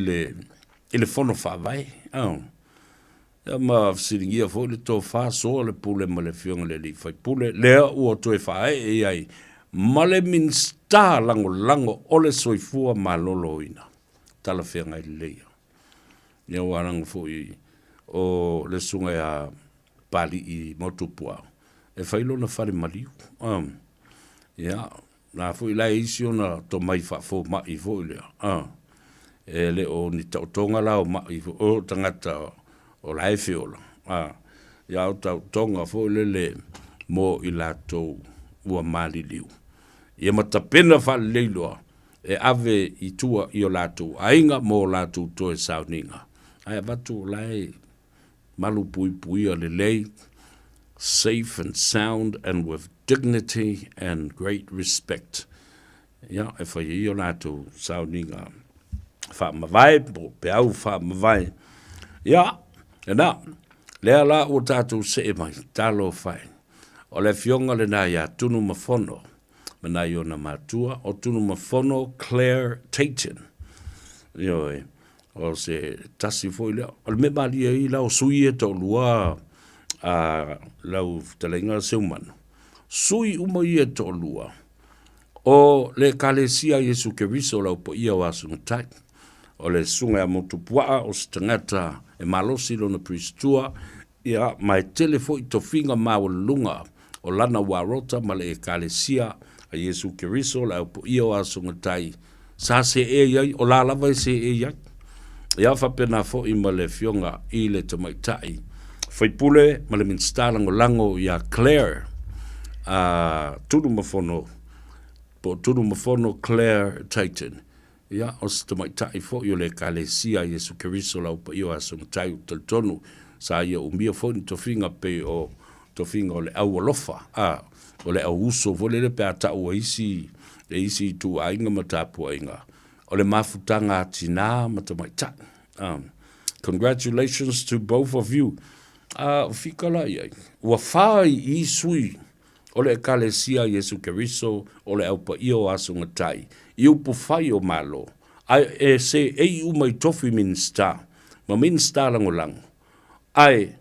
Speaker 4: le fono fa vai. Ya ma siringia fo le to fa so le pule ma le fionga le li fai pule le o to e fa e ai ma le min sta lango o le soifua ma lolo ina tala fenga i le ia warang fo i o le sunga ya pali i motupua e fai lo na fare maliu ya na fo i la isi ona to mai fa fo ma i fo le e le o ni tonga la o ma i fo o tangata o lai fiola. Ia o tau tonga fo lele mo i lato ua mali liu. Ia matapena fa leiloa e ave i tua i o lato ainga mo lato to e sauninga. Ai vatu lai malu pui o le lei, safe and sound and with dignity and great respect. Ia e fa i o lato sauninga. Fa mawai, pe au fa mawai. Ia, e na, lea la o tātou se e mai, talo fai. O le fionga le nā ia tunu mafono, mana i o na mātua, o tunu mafono Claire Taiten. Ioi, o se tasi foi lea. O le me malia i lau sui e tau lua, lau talenga se umano. Sui uma i e tau lua. O le kalesia Yesu Keriso lau po ia o asungai. O le sunga a motupua o se tangata e malosi lo na pristua ia mai telefo i tofinga maulunga o lana warota ma le ekalesia a Yesu Keriso la po ia o asungatai sa se e iai o la lava se e iai ia fa pena fo i ma le fionga i le tamaitai fai pule ma le minstalango lango ia Claire tudu mafono Claire Titan. Ia, o se tamaitai fo i o le kalesia Yesu Keriso lau pa i o asungatai u taltonu sa ia umia fo ni tofinga pe o tofinga o le au alofa o le au uso fo le pe ata ua isi le isi tu ainga matapu ainga o le mafutanga atina matamaitai. Congratulations to both of you. Fikala iai. Ua whai i sui o le kalesia Yesu Keriso o le au pa i o asungatai. I upu whai o malo. Ai e se ei umai tofi minsta. Ma minsta lango lango. Ai,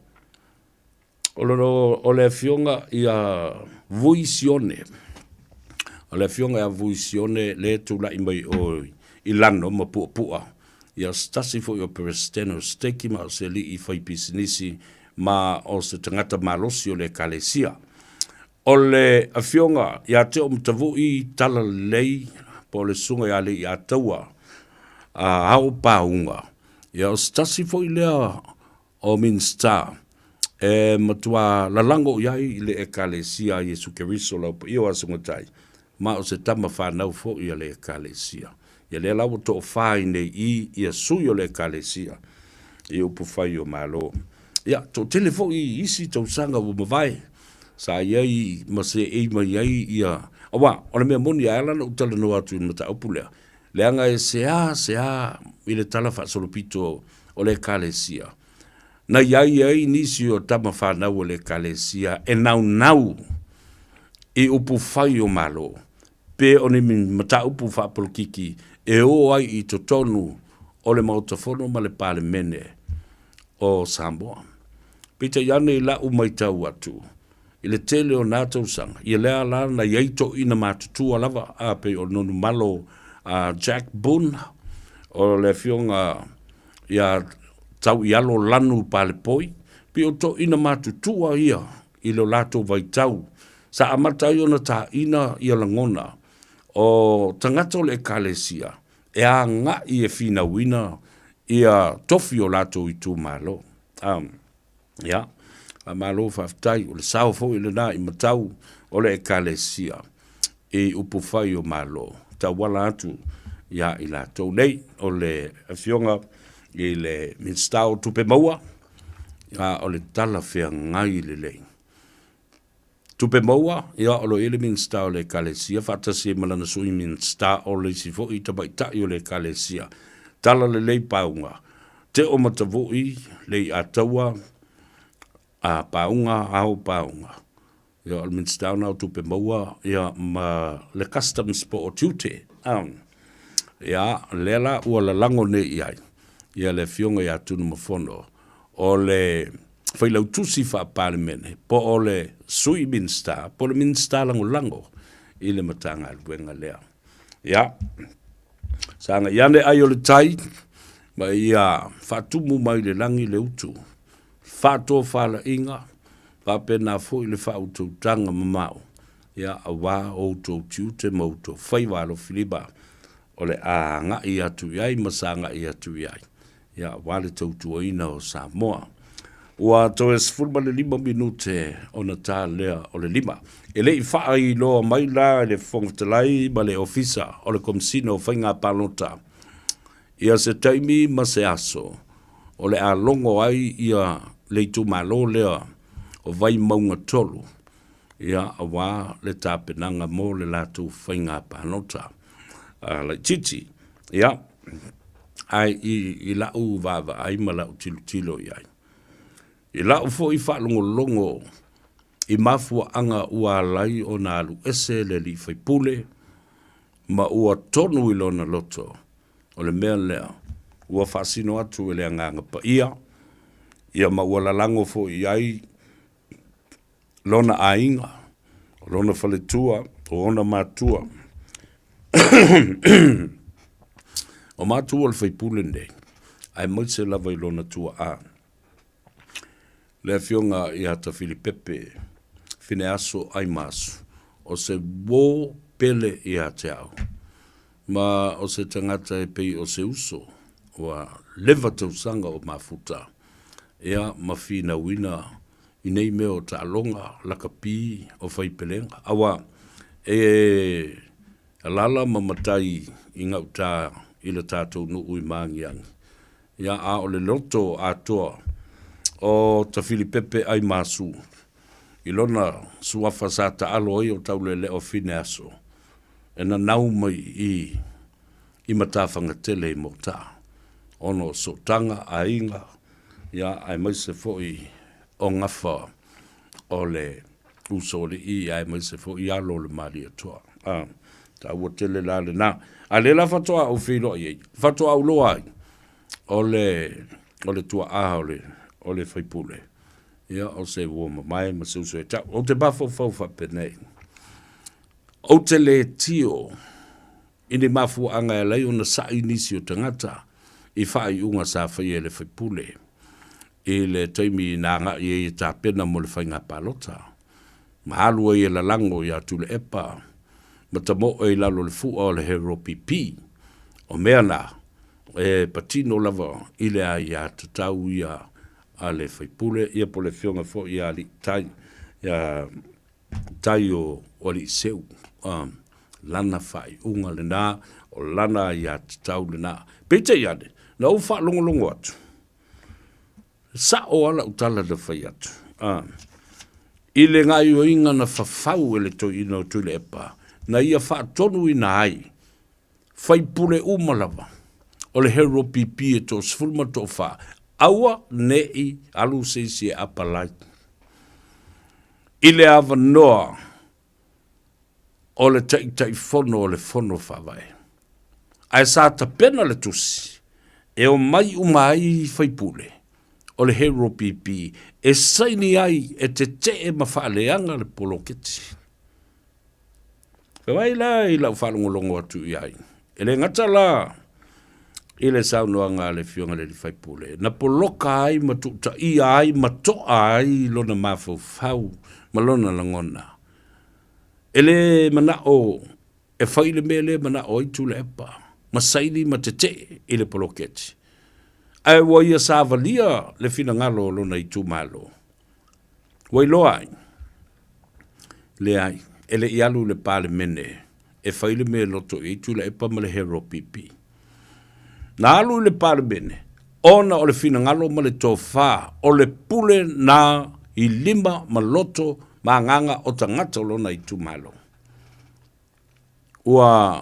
Speaker 4: o le fionga i a vuisione. O le fionga i a vuisione le tula i mai o i lano ma pua. I a stasi fo i o peresteno steki ma o se li i whai pisinisi ma o se tangata malosi o le kalesia. o le awhionga ia te o mtavu I tala lei po le sunga ia le ia taua hao paunga. Ia o stasi fo I lea o Minster matua lalango iai le ekalesia Yesu Keriso lau pa iwa sungatai. Ma o se tama whanau fo ia le ekalesia. Ia le lau to whai nei ia suyo le ekalesia. I upu whai o malo. Ia, to telefo I isi tau sanga o mawai. Sa iai ma se eima iai ia. Awa, ona mea moni ailana utala no atu in mata upulea. Leanga e sea I le tala whaasolopito o le ekalesia. Na iai nisi o tama whanau o le ekalesia e nau I upu whai o malo. Pe o ni mata upu whaapolkiki e o ai I totonu o le mautafono ma le pale mene o Samoa. Pita iane I la umaitau atu. I le tele o nātou sanga. I lea la na iaito ina mātutua lava a pe o nonu malo Jack Boone o le fionga ia tau ialo lanu pale poi. Pe o to ina mātutua ia I lo lato vaitau. Sa amata I ona ta ina ia langona o tangata o le ekalesia. E a nga I e fina wina ia tofi o lato I tu malo. Ya. A malo whaftai o le sao fo I le na I matau o le ekalesia. E upu whai o malo. Ta wala atu ia I lato nei o le fionga I le minstao tupe maua. O le tala whea ngai le lei. Tupe maua, ia o lo ele minstao le ekalesia. Whatasi malana sui minstao o le sifo I tabaitai o le ekalesia. Tala le lei paunga. Te o matavoi le ataua a paunga au paunga. Ia o le minstao nao tupe maua. Ia ma le customs po o tiute. Ia lela ua la lango ne iai. Ia le fionga ia tunu mafono. O le whailau tusi wha palimene. Po o le sui minsta. Po le minsta lango. I le matanga alwenga lea. Ia. Sanga iane ai o le tai. Ma ia whatumu mai le langi le utu. Whato whala inga. Whapena fo I le whautou tanga mamau. Ia awa o tau tiute mauto. Faiva alo Filipa. O le a ngai atu iai. Masa ngai atu iai. Ia wale tau tuaina o Samoa. Ua to es fulma le 5 minute o na tā lea o le 5. E le I wha I loa mai la le whongtalai ma le ofisa o le komsino whainga palota. Ia se taimi ma se aso. O le a longo ai ia le tu malo lea o vai maunga tolu. Ia awa le tāpenanga mo le latu whainga palota. Le titi. Ia. Ai I lau vava ai ma lau tilo iai. I lau fo I whalongo I mafua anga ua lai o na alu ese le li whaipule ma ua tonu I lona loto o le mea lea ua whasino atu e le anganga pa ia ma ua lalango fo iai lona ainga lona whaletua o ona matua o matua le whaipule nei ai moise lava I lona tua a le fionga I hata Filipepe fine aso ai masu o se wo pele I hate au ma o se tangata e pei o se uso wa leva tau sanga o mafuta ea mafina wina I nei meo ta alonga laka pi o whaipelenga awa alala mamatai I ngauta I le tātou no ui maangiangi ia a o le loto atoa o ta Filipepe ai masu. I lona suafa sa ta alo o taule le o fine aso. E na nau mai I matawhanga tele I mota. Ono so tanga a inga. Ia ai mai se foi o ngafa o le uso le I ai mai se foi alo le mari atoa. Ta ua tele la le na. A le la fatoa o filo i. Fatoa o loa ai. O le tua a o le whaipule. Ia o se woma mai ma se uso e tau. O te bafo faufa penei. O te le tio. Ine mafu anga e lei ona sa inisi o tangata. I whai unga sa whai e le whaipule. I le taimi nanga I e ta pena mo le whainga palota. Mahalua i la lango ia tule epa. Matamo e lalo le fua o le hero pipi. O mea na, patino lava ile a ia tatau ia a le faipule, ia po le fionga fo ia li tai, ia tai o li seu. Lana fai unga le na, o lana ia tatau le na. Pete iade, na ufa longo atu. Sa o ala utala le fai atu. Ile ngai o inga na fafau ele to ino tule epa. Na ia wha tonu ina ai. Fai pule umalava. O le hero pipi e to sfulma to wha. Aua nei alu seisi e apalai. Ile ava noa. O le tai fono o le fono whawai. Ai sa ta pena le tusi. E o mai umai fai pule. O le hero pipi. E saini ai e te e mawhaaleanga le poloketi. Wai la i lau whalongolongo atu i ai. E le ngata la, i le saunoa ngā le fionga le fai pule. Na poloka ai matuta i ai, matoa ai lona mafau fau, malona langona. E le mana o, e whai le mele mana o i tu le epa. Masaini matete i le poloketi. Ai wai a sāvalia le fina ngalo lona i tu malo. Wai loa ai. Le ai. Ele ialu le pale mene, e whaile me loto i tu le epa ma le hero pipi. Na alu le pale mene, ona o le fina ngalo ma le tō whā, o le pule na i lima ma loto ma nganga o tangata lona i tu malo. Ua,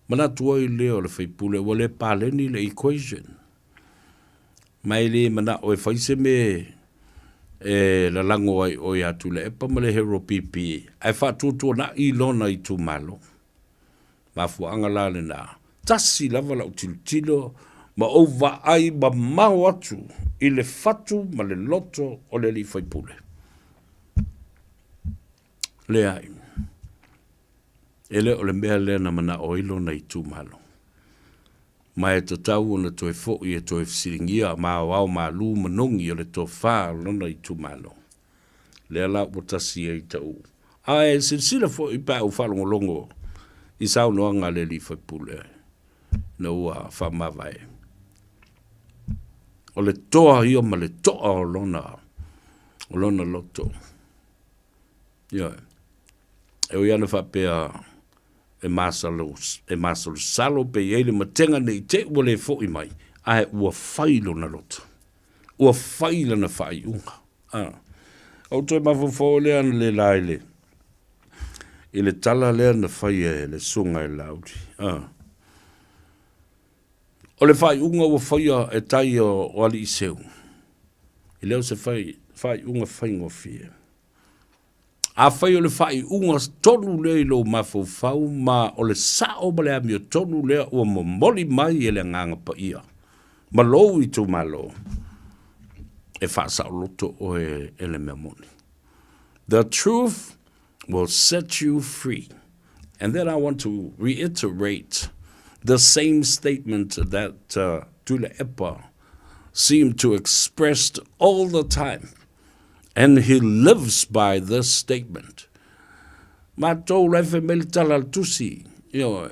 Speaker 4: mana tua i leo le whaipule, ua le pale ni le equation. Mai le mana o e whaise me la lango ai o ia tu le epa ma le hero pipi ai fa tu na i lona i tu malo ma fu angala le na tasi lava la utilo ma ova ai ba mau atu i le fatu ma le loto o le li fai pule le ai ele o le mea le na mana o ilo na i tu malo ma e to tau na to e fo i e to e siringia ma wao ma lu manongi o le to fa lona i tu malo le ala botasi e tau a e sila fo i pa u fa longo i sa no nga le li fa pule no a fa ma vai o le toa i o ma le toa o lona loto ya e o yana fa pe e masalo salo pe ele matenga nei te wale fo i mai ai ua failo na loto ua failo na fai unga au toi mafo le an le laile ile tala le na fai le sunga e laudi o le fai unga ua fai e tai o ali i seu i leo se fai unga fai ngofie a fai o le fai unga tonu le lo mafau ma o le sao ma le amio tonu le o momoli mai e le nganga pa ia. Ma lo i tu malo e fa sa loto o e le memoni. The truth will set you free. And then I want to reiterate the same statement that Tule Epa seemed to express all the time. And he lives by this statement. Ma tau lefe me le tala tusi. A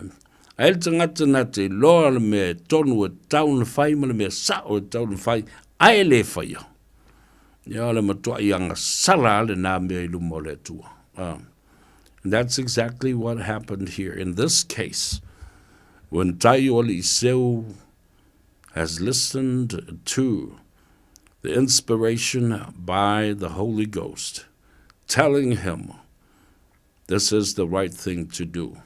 Speaker 4: el tangata na te loa le me tonu e taun fai ma le me sao e taun fai. Ai le fai. Le matua i anga sala le na me ilumo le tua. And that's exactly what happened here. In this case, when Tai Oli Seu has listened to the inspiration by the Holy Ghost, telling him this is the right thing to do.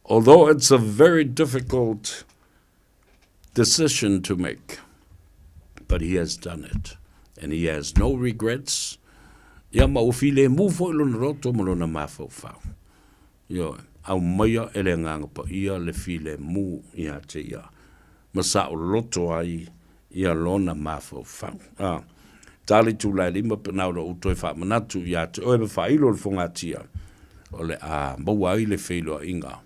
Speaker 4: Although it's a very difficult decision to make, but he has done it, and he has no regrets. Ia maufile mu foi lo roto mo na mafau. Yo, au maya ele nganga pa ia le file mu ia te ia. Masa o loto ai ia lona mafau. Tali tu lai lima penau lo utoi fa manatu ia te oe fa ilo le fongatia. Ole a maua ile feilo inga.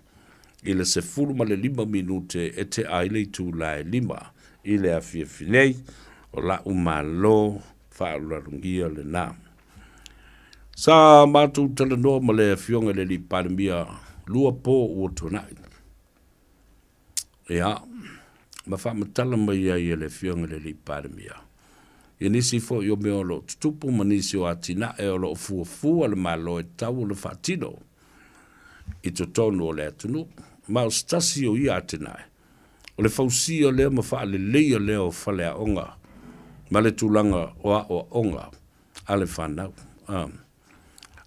Speaker 4: Ile se fulu ma le 5 minute e te aile tu lai lima. Ile a fie finei o la umalo fa la rungia le na. Sa mātou tala noa ma le fionga le li palemia lua pō ua tonai. Ia, ma wha matala mai ai le fionga le li palemia. Ia nisi fo i o mea lo tutupu ma nisi o atina e o lo fua le malo e tau le whaatino. I to tonu o le atunu. Ma o stasi o ia atina e. O le fausia lea ma wha le leia lea o whale a onga. Ma le tūlanga o a o onga. A le whanau.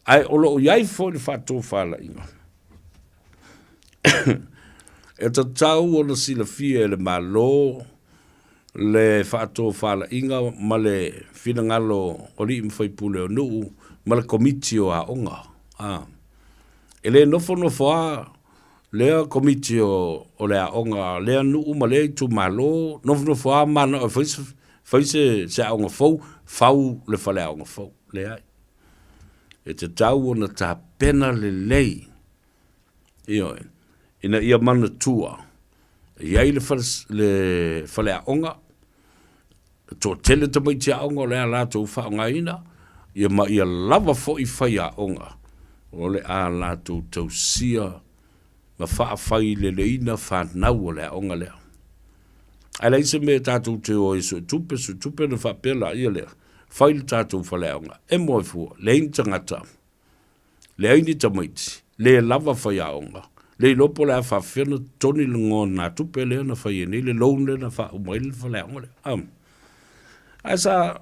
Speaker 4: Ai o lo iai fo le whato whala inga. E ta tau o na sila fia le malo le whato whala inga ma le whinangalo o li mwhaipule o nuu ma le komiti o a onga. E le nofo a lea komiti o le a onga lea nuu ma le tu malo nofo a mana o faise se a onga fau le whale a onga fau. Le ai. E te tau o na tā pena le lei. Ioe. Ina ia mana tua. Iai le whale a onga. Tō tele ta mai te a onga le a lātou whaonga ina. Ia lava fo i whai a onga. O le a lātou tau sia. Ma wha whai le ina whanau o le a onga lea. Ai leise me tātou te o iso tupe na wha pela ia lea. Whai le tātou whale a onga. E moi fua. Le ini tangata. Le aini tamaiti. Le lava whai a onga. Le lopo le a whawhena toni le ngona tupe lea na whai ene. Le loun le na wha umai le whale a onga lea. Ai sa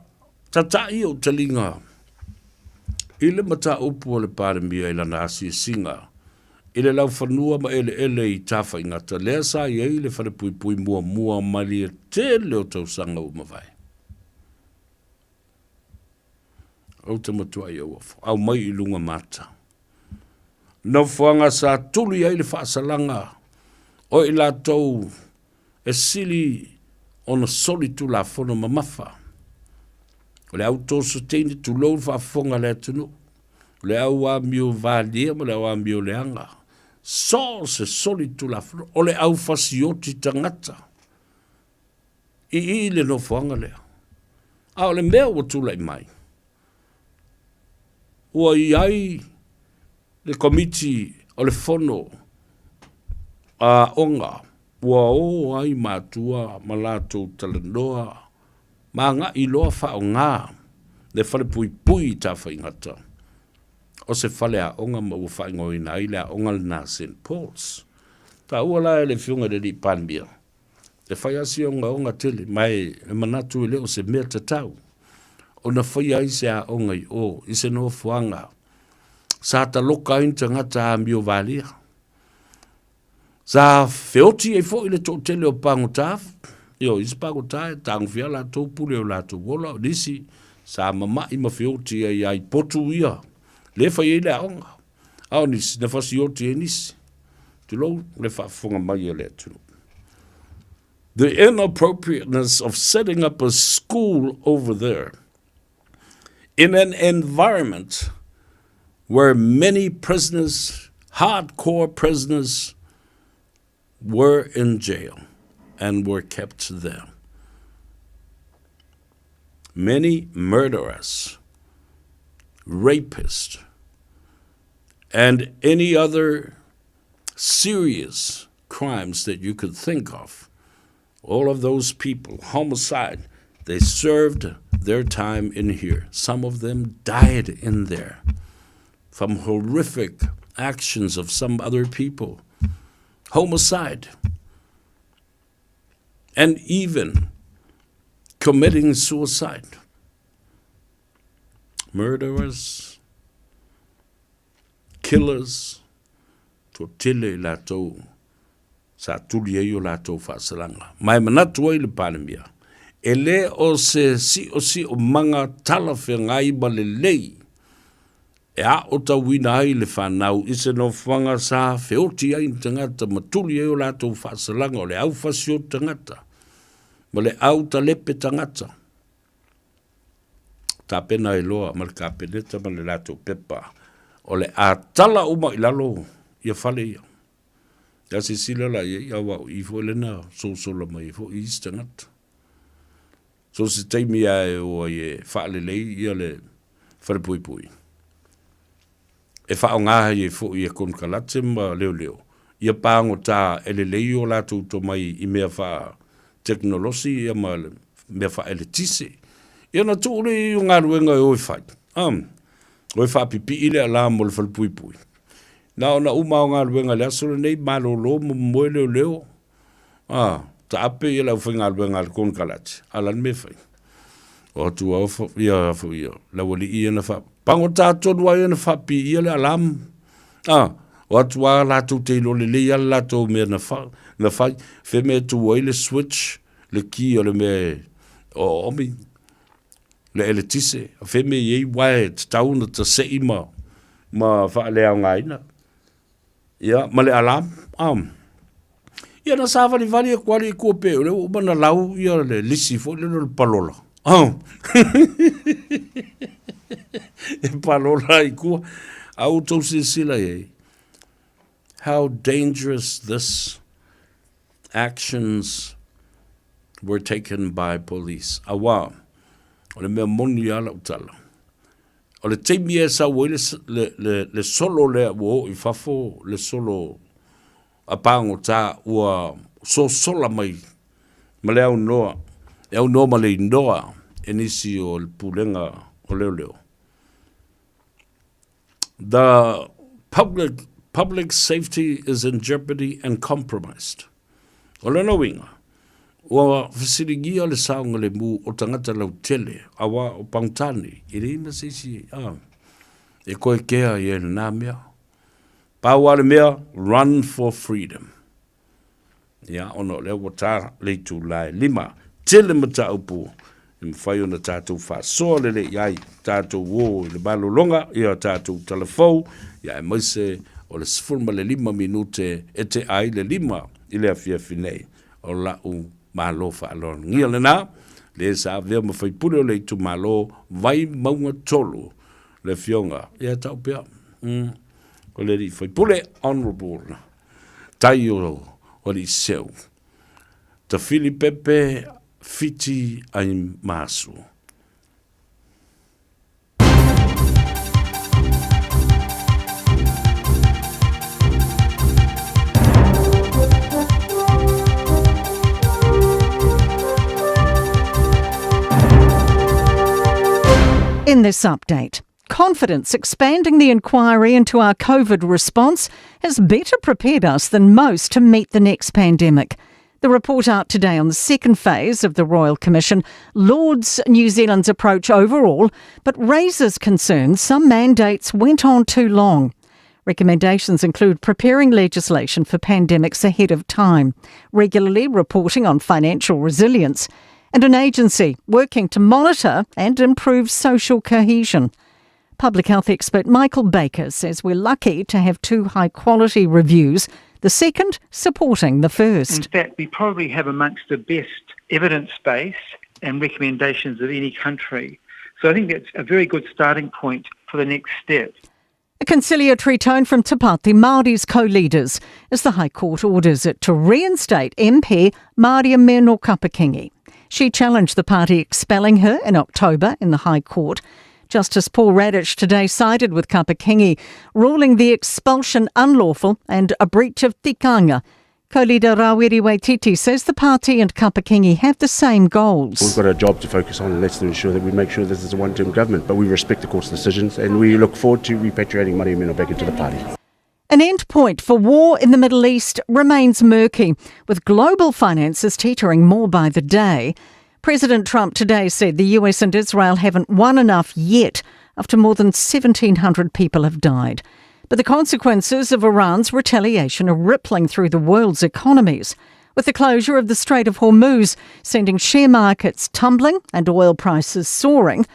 Speaker 4: tatai o talinga. Ile mata upu o le pāremia ila na asi singa. Ile lau whanua ma ele i tāwha ingata. Lea sa i le whare pui mua mali e te leo tau sanga u mawai. Au te matua i au au mai i lunga mata. Na whanga sa tulu i le whaasalanga. O i la tau e sili o na soli tu la whono mamafa. O le au tōsu teini tu lou whaafonga le tunu. Le au a mio valia ma le au a mio leanga. So se soli tu la whono. O le au fasioti tangata. I le no whanga lea. A o le mea o tu lai mai. Ua iai le komiti o le fono a onga. Ua o ai mātua ma lātou talanoa. Ma ngā i loa whao ngā. Le whare pui tā whaingata. O se whale a onga ma ua whaingo ina i le a onga na St. Paul's. Tā ua la le whiunga le li panbia. Le whaiasi onga tele. Mai e manatu i leo se mea tatau. O na whai ai se a onga i o, i se no fuanga. Sa ta loka inta ngata a mio valia. Sa feoti e fo i le tō tele o pangu tāf. Io, i se pangu tāe, tāngu fia la tō pule o la tō wola. Nisi, sa mama i ma feoti ai ai potu ia. Le whai e le a onga. Ao nisi, na fasioti e nisi. Tulo, le whaafonga mai e le tunu. The inappropriateness of setting up a school over there in an environment where many prisoners, hardcore prisoners, were in jail and were kept there. Many murderers, rapists, and any other serious crimes that you could think of, all of those people, homicide, they served their time in here. Some of them died in there from horrific actions of some other people. Homicide. And even committing suicide. Murderers, killers, totele lato, sa tuli e o lato whaasalanga. Mai manatu ai le panemia. E le o se si o manga talafe ngai ba le lei. E a o ta wina ai le whanau i se no whanga sa feoti ai tangata matuli e o lato whaasalanga o le au whasio tangata. Ma le au ta lepe tangata. Ta pena e loa ma le ka peneta ma le lato pepa. O le a tala uma i lalo ia whale ia. Ia se sila la ia wau i fo lena so la mai fo i tangata. So se teimi ai o e whaale lei ia le whare pui. e whaongaha i fu i kon kalate ma leo. Ia pāngo tā ele leio lātou to mai i mea wha teknolosi ia ma mea wha ele tise. Ia na tūre i o ngā ruenga e oi whai. Oi wha pipi ile ala mo le whalpui pui. Na o na uma o ngā ruenga le asore nei malo lo mo moe leo. Ta ape ia lau whainga ruenga le kon kalate. Alan me whai. O tu au ia fu ia. Lau li ia na wha. Pango tā tonu ai na wha pi ia le alam. O atua lātou te ilo le lea lātou mea na whai, whe mea tu wai le switch, le ki o le mea o omi, le ele tise, whe mea iei wae te tauna ta sei ma wha lea o ngaina. Ia, ma le alam, ia na sa vali e kuari e kua pe, le umana lau, ia le lisi fo, le palola. E palola i kua, au tau sila iei. How dangerous this actions were taken by police. Awa, o le mea moni ala utala. O le teimi e sa wai le solo lea wo i fafo, le solo apango ta ua so sola mai. Ma le au noa ma le noa enisi o le pulenga o leo. The public safety is in jeopardy and compromised. O lena winga, ua whasirigia le saunga le mu o tangata lau tele, awa o pautani, i reina sisi, e koe kea i e nā mea. Pāua le mea, run for freedom. Ia, ono leo wa tā leitu lai lima, tele mata upu, i mwhai ona tātou whasoa lele iai, tātou wō i le balolonga, ia tātou telefou, ia e maise, o le 5 minute e te ai le 5 i le afia finei o lau malo whaalon. Ngia le nā, le sa avea mawhaipule o le tu malo vai maunga tolu le fionga. Ia tau pia. O le ri whaipule honorable tai o li seu. Ta fili pepe fiti ai masu.
Speaker 7: In this update, confidence expanding the inquiry into our COVID response has better prepared us than most to meet the next pandemic. The report out today on the second phase of the Royal Commission lauds New Zealand's approach overall, but raises concerns some mandates went on too long. Recommendations include preparing legislation for pandemics ahead of time, regularly reporting on financial resilience, and an agency working to monitor and improve social cohesion. Public health expert Michael Baker says we're lucky to have 2 high-quality reviews, the second supporting the first.
Speaker 8: In fact, we probably have amongst the best evidence base and recommendations of any country. So I think that's a very good starting point for the next step.
Speaker 7: A conciliatory tone from Te Pāti Māori's co-leaders as the High Court orders it to reinstate MP Māria Meno Kapakingi. She challenged the party expelling her in October in the High Court. Justice Paul Radich today sided with Kapakingi, ruling the expulsion unlawful and a breach of tikanga. Co-leader Rawiri Waititi says the party and Kapakingi have the same goals.
Speaker 9: We've got a job to focus on, and that's to ensure that we make sure this is a one-term government, but we respect the court's decisions and we look forward to repatriating Māori Meno back into the party.
Speaker 7: An end point for war in the Middle East remains murky, with global finances teetering more by the day. President Trump today said the US and Israel haven't won enough yet, after more than 1,700 people have died. But the consequences of Iran's retaliation are rippling through the world's economies, with the closure of the Strait of Hormuz sending share markets tumbling and oil prices soaring.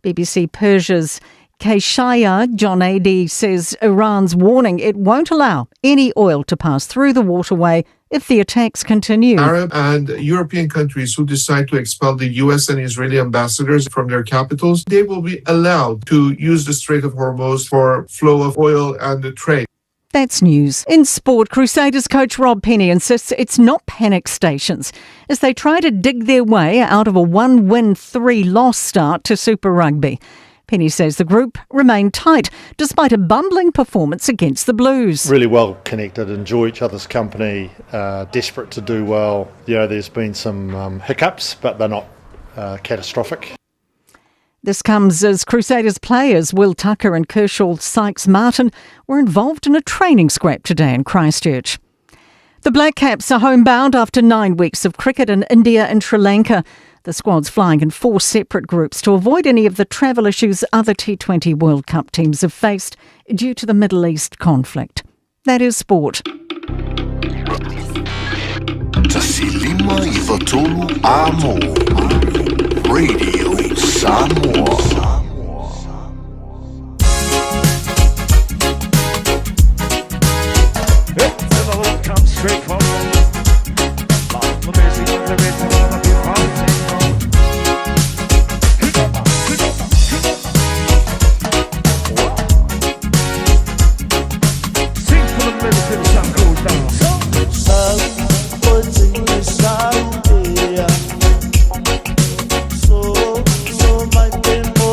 Speaker 7: BBC Persia's Keshaya John Adi says Iran's warning it won't allow any oil to pass through the waterway if the attacks continue.
Speaker 10: Arab and European countries who decide to expel the US and Israeli ambassadors from their capitals, they will be allowed to use the Strait of Hormuz for flow of oil and trade.
Speaker 7: That's news. In sport, Crusaders coach Rob Penny insists it's not panic stations as they try to dig their way out of a 1-win, 3-loss start to Super Rugby. Penny says the group remained tight despite a bumbling performance against the Blues.
Speaker 11: Really well connected, enjoy each other's company, desperate to do well. There's been some hiccups, but they're not catastrophic.
Speaker 7: This comes as Crusaders players Will Tucker and Kershaw Sykes-Martin were involved in a training scrap today in Christchurch. The Black Caps are homebound after 9 weeks of cricket in India and Sri Lanka. The squad's flying in 4 separate groups to avoid any of the travel issues other T20 World Cup teams have faced due to the Middle East conflict. That is sport.
Speaker 12: Tasilima I Watolu Amo Radio Samoa.
Speaker 13: Come straight from the music of the rhythm of the politics. Sing for the lyrics and the sun goes down. So my tempo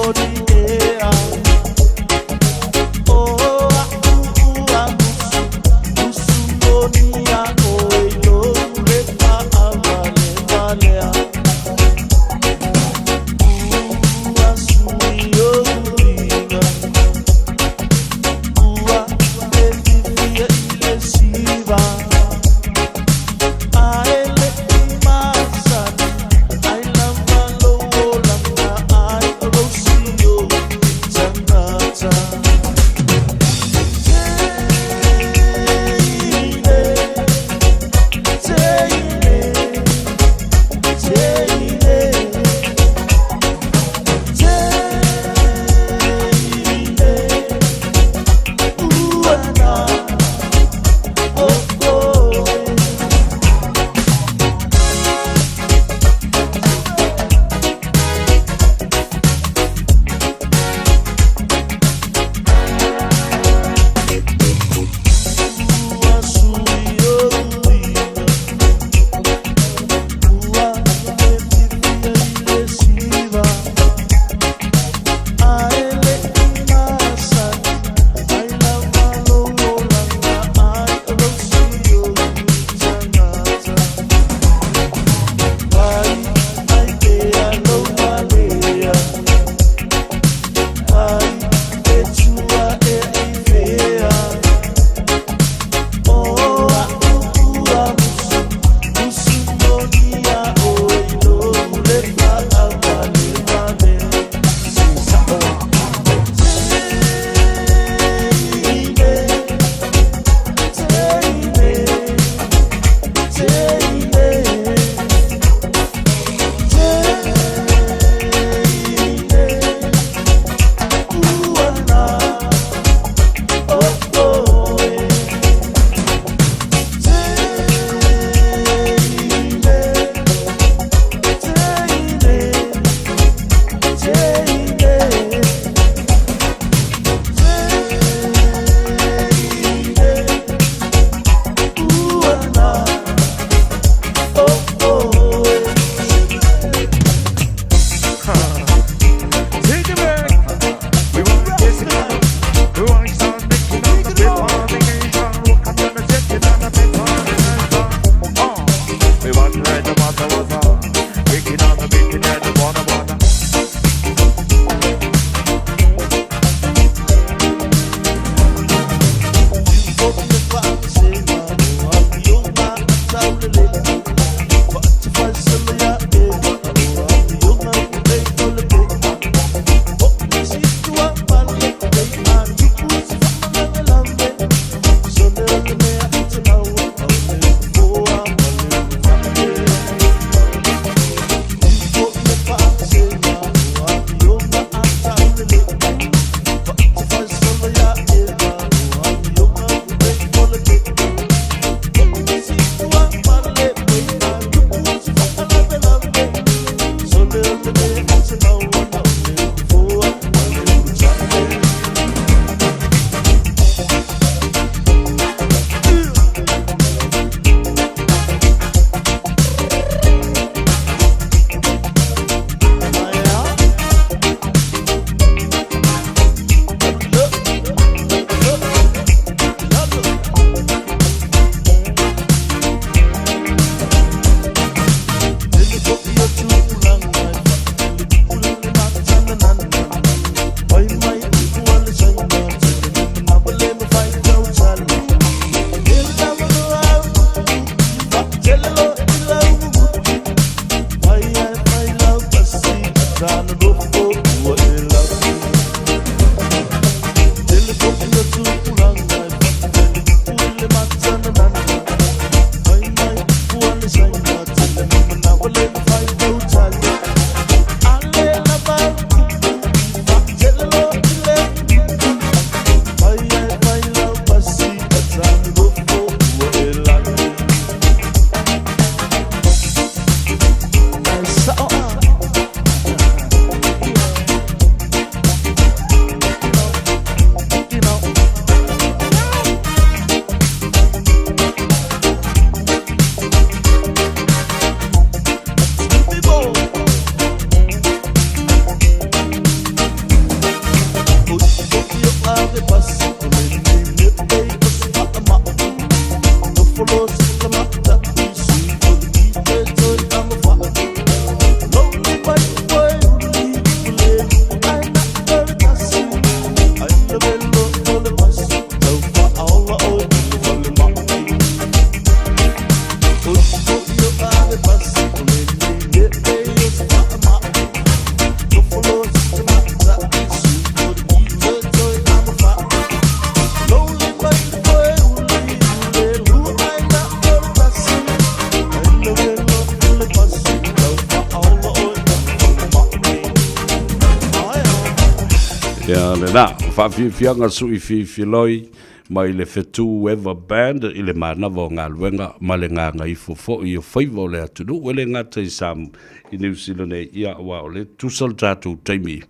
Speaker 4: Ia le na, whawhiwhianga sui whiwhiloi mai le whetu ever band i le manawa o ngā luenga ma le ngā Gagaifo fo i o Faiva o le atunu o le ngata i Sam i New Zealand ia wa o le tusal tātou taimi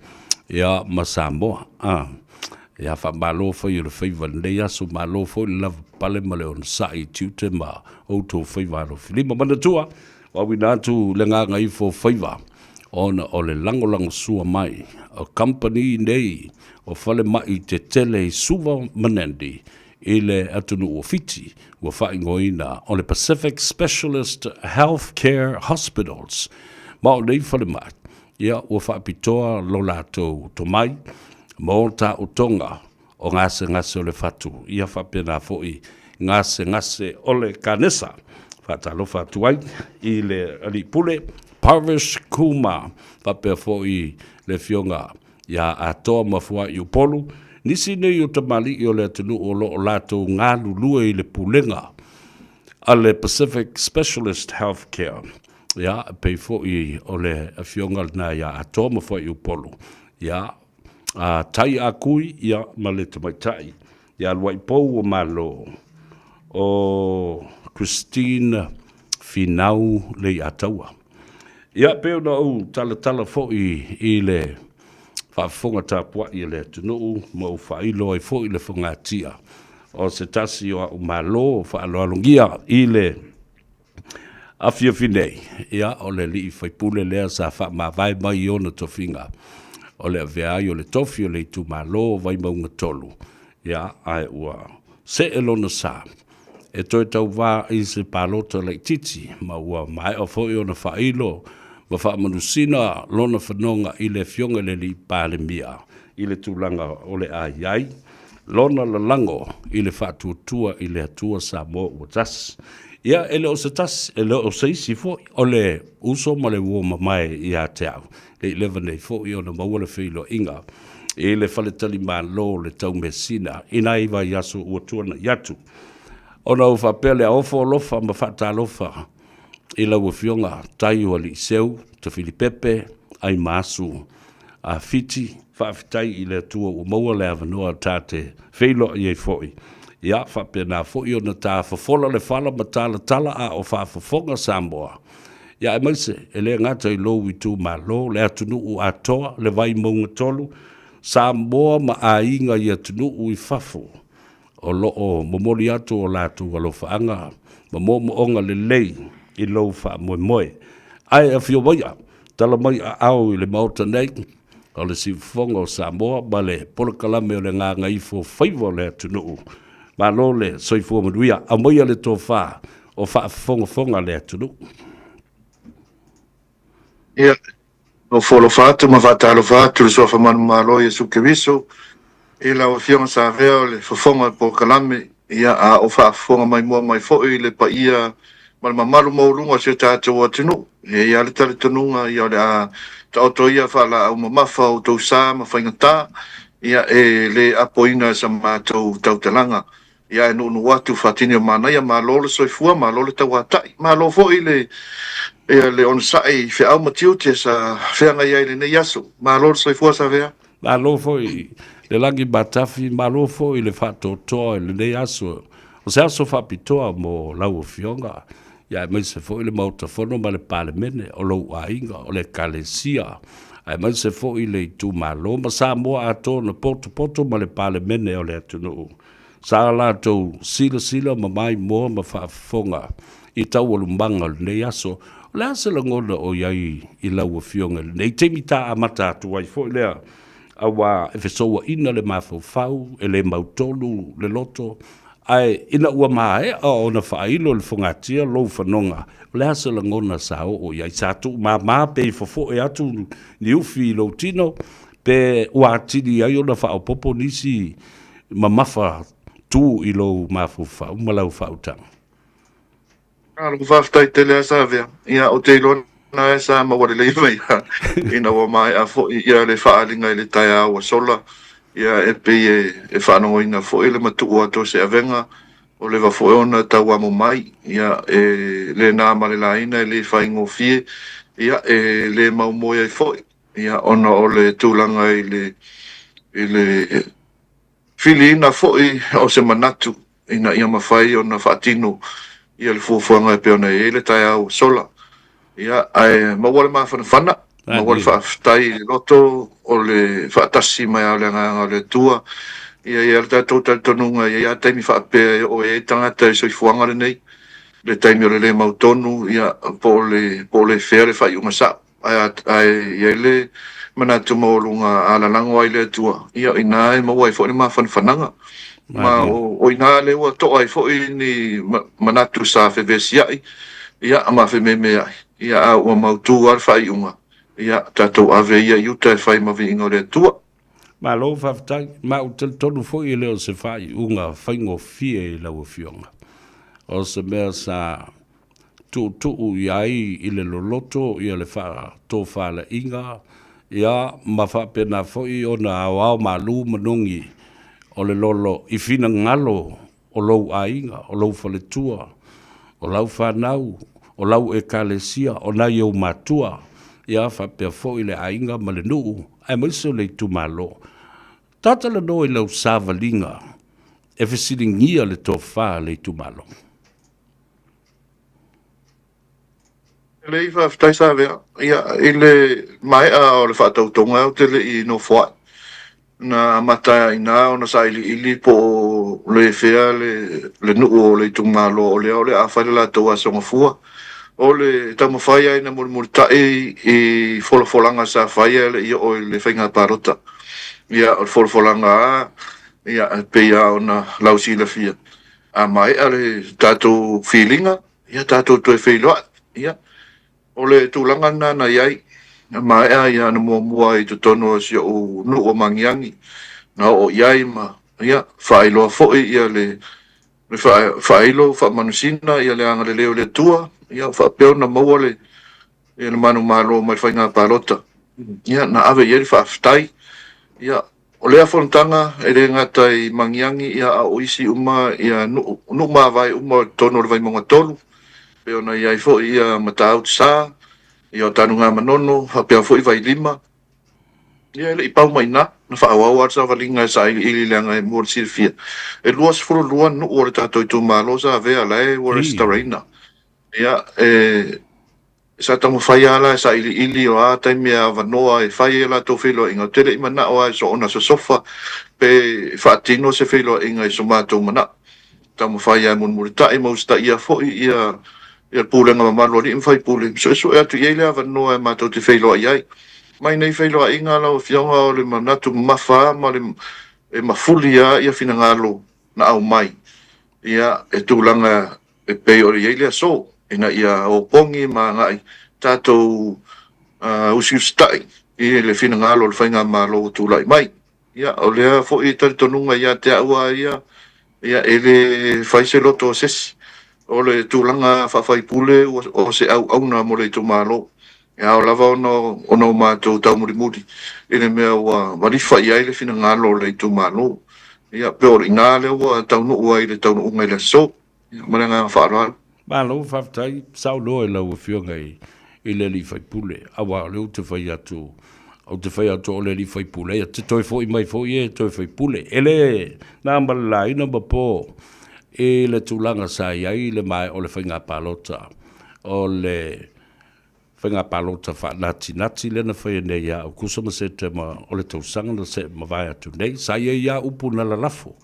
Speaker 4: ia ma Samoa. Ia whamalo fo i le Faiva nei aso malo fo i lava pale ma le on sai tiute ma outou Faiva alo filima manatua wa winatu le ngā Gagaifo Faiva ona o le langolango sua mai o company nei o fale mai te tele suva manandi i le atunu o fiti ua whaingoina o le Pacific Specialist Healthcare Hospitals ma o nei fale mai ia ua whaapitoa lo lato to mai mo ta o tonga o ngase o le fatu ia whapena foi ngase o le kanesa whatalofa tuai i le alipule Parvish Kuma papea foi le fionga ia atoa mafua i upolu nisi nei o tamali i o le atunu o lo lato ngā lulua i le pulenga a le Pacific Specialist Healthcare ia pei foi o le fionga na ia atoa mafua i upolu ia tai a kui ia ma le tamaitai ia luai pou o malo o Christine Finau le ataua ia peo na au tala fo i le whaafonga tāpua i le tunu mo whailo ai fo i le whangatia o se tasi o malo whaaloalongia i le afia finei ia o le li whaipule lea sa whaamawai mai o na tofinga o le aveai o le tofi o le tu malo vai maunga tolu ia ai ua se elona sa e toi tau wā i se palota le titi ma ua mai o fo i o na whailo wa whaamanusina lona whanonga i le fionga le li pālemia i le tūlanga o le ai lona la lango i le whaatuatua i le atua Samoa ua tas ia ele o se tas ele o se isi fo o le uso ma le uoma mai i a te au le 11 nei fo i o na maua le whilo inga i le whaletali malo le tau mesina ina iwa yaso ua tuana yatu o na uwha pele a ofo lofa ma whata lofa i lau fionga tai o li seu te Filipepe ai masu a fiti whaafitai i le tua o maua le avanoa tate whilo i ei foi ia whapena foi o na tā whafola le whala ma tala a o whaafafonga Samoa ia e maise e le ngata i lo i tu ma lo le atunu u atoa le vai maunga tolu Samoa ma a inga i atunu u i whafo o lo o momori atu o latu alofaanga ma momo onga le lei i lo fa moe ai a fio waia tala mai a au i le mauta nei o le sifonga o Samoa ma le polokalame o le ngā Gagaifo Faiva o le atunu ma lo le soifua manuia a moia le tō wha o wha fonga le atunu
Speaker 14: ia o folo fatu ma fatalo fatu le sofa manu malo ia sukeviso i la o fionga sa vea o le fonga polokalame ia a o wha fonga mai mua mai fo i le pa ia ma malu mo lunga se tātou atunu e ia le tale tununga ia le a tauto ia whala au mamafa o tau sā ma whaingata ia e le apoina sa mātou tautalanga ia e nunu watu whatini o mana ia ma lole soifua ma lole tau atai ma lo fo i le ia le on sai fe au matiu te sa whenga ia le nei aso ma lole soifua sa vea
Speaker 4: ma lo fo i le langi batafi ma lo fo i le whatotoa le nei aso o se aso whapitoa mo lau o fionga ia mai se foi le mauta fono ma le palemene o lo ainga o le kalesia ai mai se foi le tu malo ma Samoa ato na poto ma le palemene o le atunu sa la to sila ma mai mo ma fa fonga i tau o lumbanga le aso le asa la ngona o iai i lau fionga nei temita amata atu ai foi le awa e fesoa ina le mafau e le mautolu le loto ai ina ua mai o na failo le fongatia lo fanonga le asa la ngona sa o ia satu ma pe fofo e atu ni ufi lo tino pe ua tidi ai ona fa popo nisi mamafa tu i lo mafu fa malau fa uta
Speaker 14: lo fa sta tele asa vea ia o te lo na esa ma wale le mai ina wa mai a fo ia le fa alinga le taia o sola ia e pe e whanongo ina fo ele matu o ato se avenga o le wafo ona tau amo mai ia e le nā male la ina e le whaingo fie ia e le mau moia i fo ia ona o le tūlanga i le Ele filina fo'i o se manatu ina ia mawhai o na whaatino ia le fuafuanga e peona e le tai au sola. Ia ai mawale maa whanawhana, mawale whaaftai loto o le whaatasi mai au le nganga o le tua. Ia le tātou tātonunga ia taimi whaapea o e tangata e soifuanga le nei. Le taimi o le mautonu ia po le whea le whai unga sa. Ia le manatu maolunga ala lango ai le tua. Ia ina e mawai fo ni maa whanawhananga. Ma o ina le ua toa i fo ni manatu sa whewesi ai. Ia ma whememe ai. Ia a ua mautu ar whai unga. Ia tātou ave ia iuta e whai mawi ingo le tua.
Speaker 4: Ma lo whaftai, ma o te tonu fo i leo se whai unga whaingo fie i lau fionga. O se mea sa tu i ai i le loloto i le wha tō whala inga. Ia ma whapena fo i o na awao ma lu manungi o le lolo i whina ngalo o lau a inga, o lau whaletua, o lau whanau, o lau e kalesia, o nai au matua. Ia whapea fo i le a inga ma le nuu, ai maiso le tu malo. Tata le no i lau sāwalinga, e whesiringia le tō whā le tu malo.
Speaker 14: Le iwa whtai sa vea, ia i le mai a o le whaatautonga o te le i no whai. Na matai ina o na sa ili po le whea le nuu o le tu malo o le a whaile la tau a songa fua. O le tamawhai ai na murimuritai i wholafolanga sa whaia le i o le whainga parota. Ia o wholafolanga a, ia peia o na lausi la fia. A mai a le tātou whilinga, ia tātou toi whiloa, ia. O le tūlanga na iai, mai a ia na mua i tutono si o nu o mangiangi. Na o iai ma, ia, whailoa fo'i ia le whailo, whamanusina, ia le anga le leo le tua, ia whapeo na maua le, ia le manu malo mai whainga parota. Ia na ave ieri whaaftai, ia o lea whontanga e le ngata i mangiangi, ia a oisi uma, ia nu mawai uma tono le vai monga tolu. Peo na iai fo'i ia matau sa, ia o tanu ngā manono, hapea fo'i vai lima. Ia le i pau mai na whaawau ar sa walinga sa ili leanga e mua sirfia. E luas furu luan nu ore tātou i tū malo sa vea lai ore staraina. Ia sa tamu whai ala sa ili o a taimi a wanoa e whai ala tō whilo inga. Tere i mana o a so ona sa sofa pe whaatino se whilo inga i so mātou mana. Tamu whai a mun muritai mausta ia fo'i ia pūlenga mamalo li mwhai pūle. So e atu iele a wanoa e mātou te whilo ai. Mai nei whailo a inga lau whionga o le manatu mawha ma le mafuli ia whina ngalo na au mai. Ia e tūlanga e pei o le iele a so. Ina ia o pongi ma ngai tātou usiustai i le whina ngalo le whainga malo tūlai mai. Ia o lea fo i taritonunga ia te aua ia e le whaise loto o sesi. O le tūlanga whawhai pule o se au na mo le tu malo. Ia o lava ono mātou tau muri. Ine mea ua marifa i ai le whina ngalo le tu malo. Ia peo ri ngā leo ua tau nuu ai le tau nuu ngai le so. Mana ngā whaarua.
Speaker 4: Malo whaftai, sau loa e lau whionga i le li whai pule. Awa leo te whai atu. Au te whai atu o le li whai pule. Ia te toi fo i mai fo i e toi whai pule. Ele, nā mbalala ina mbapo. E le tūlanga sa iai le mai o le whainga palota. O le whainga palota whanati le na whai nei ia. O kusama se te ma o le tausanga na se ma vai atu nei. Sa ia upu na la lafo.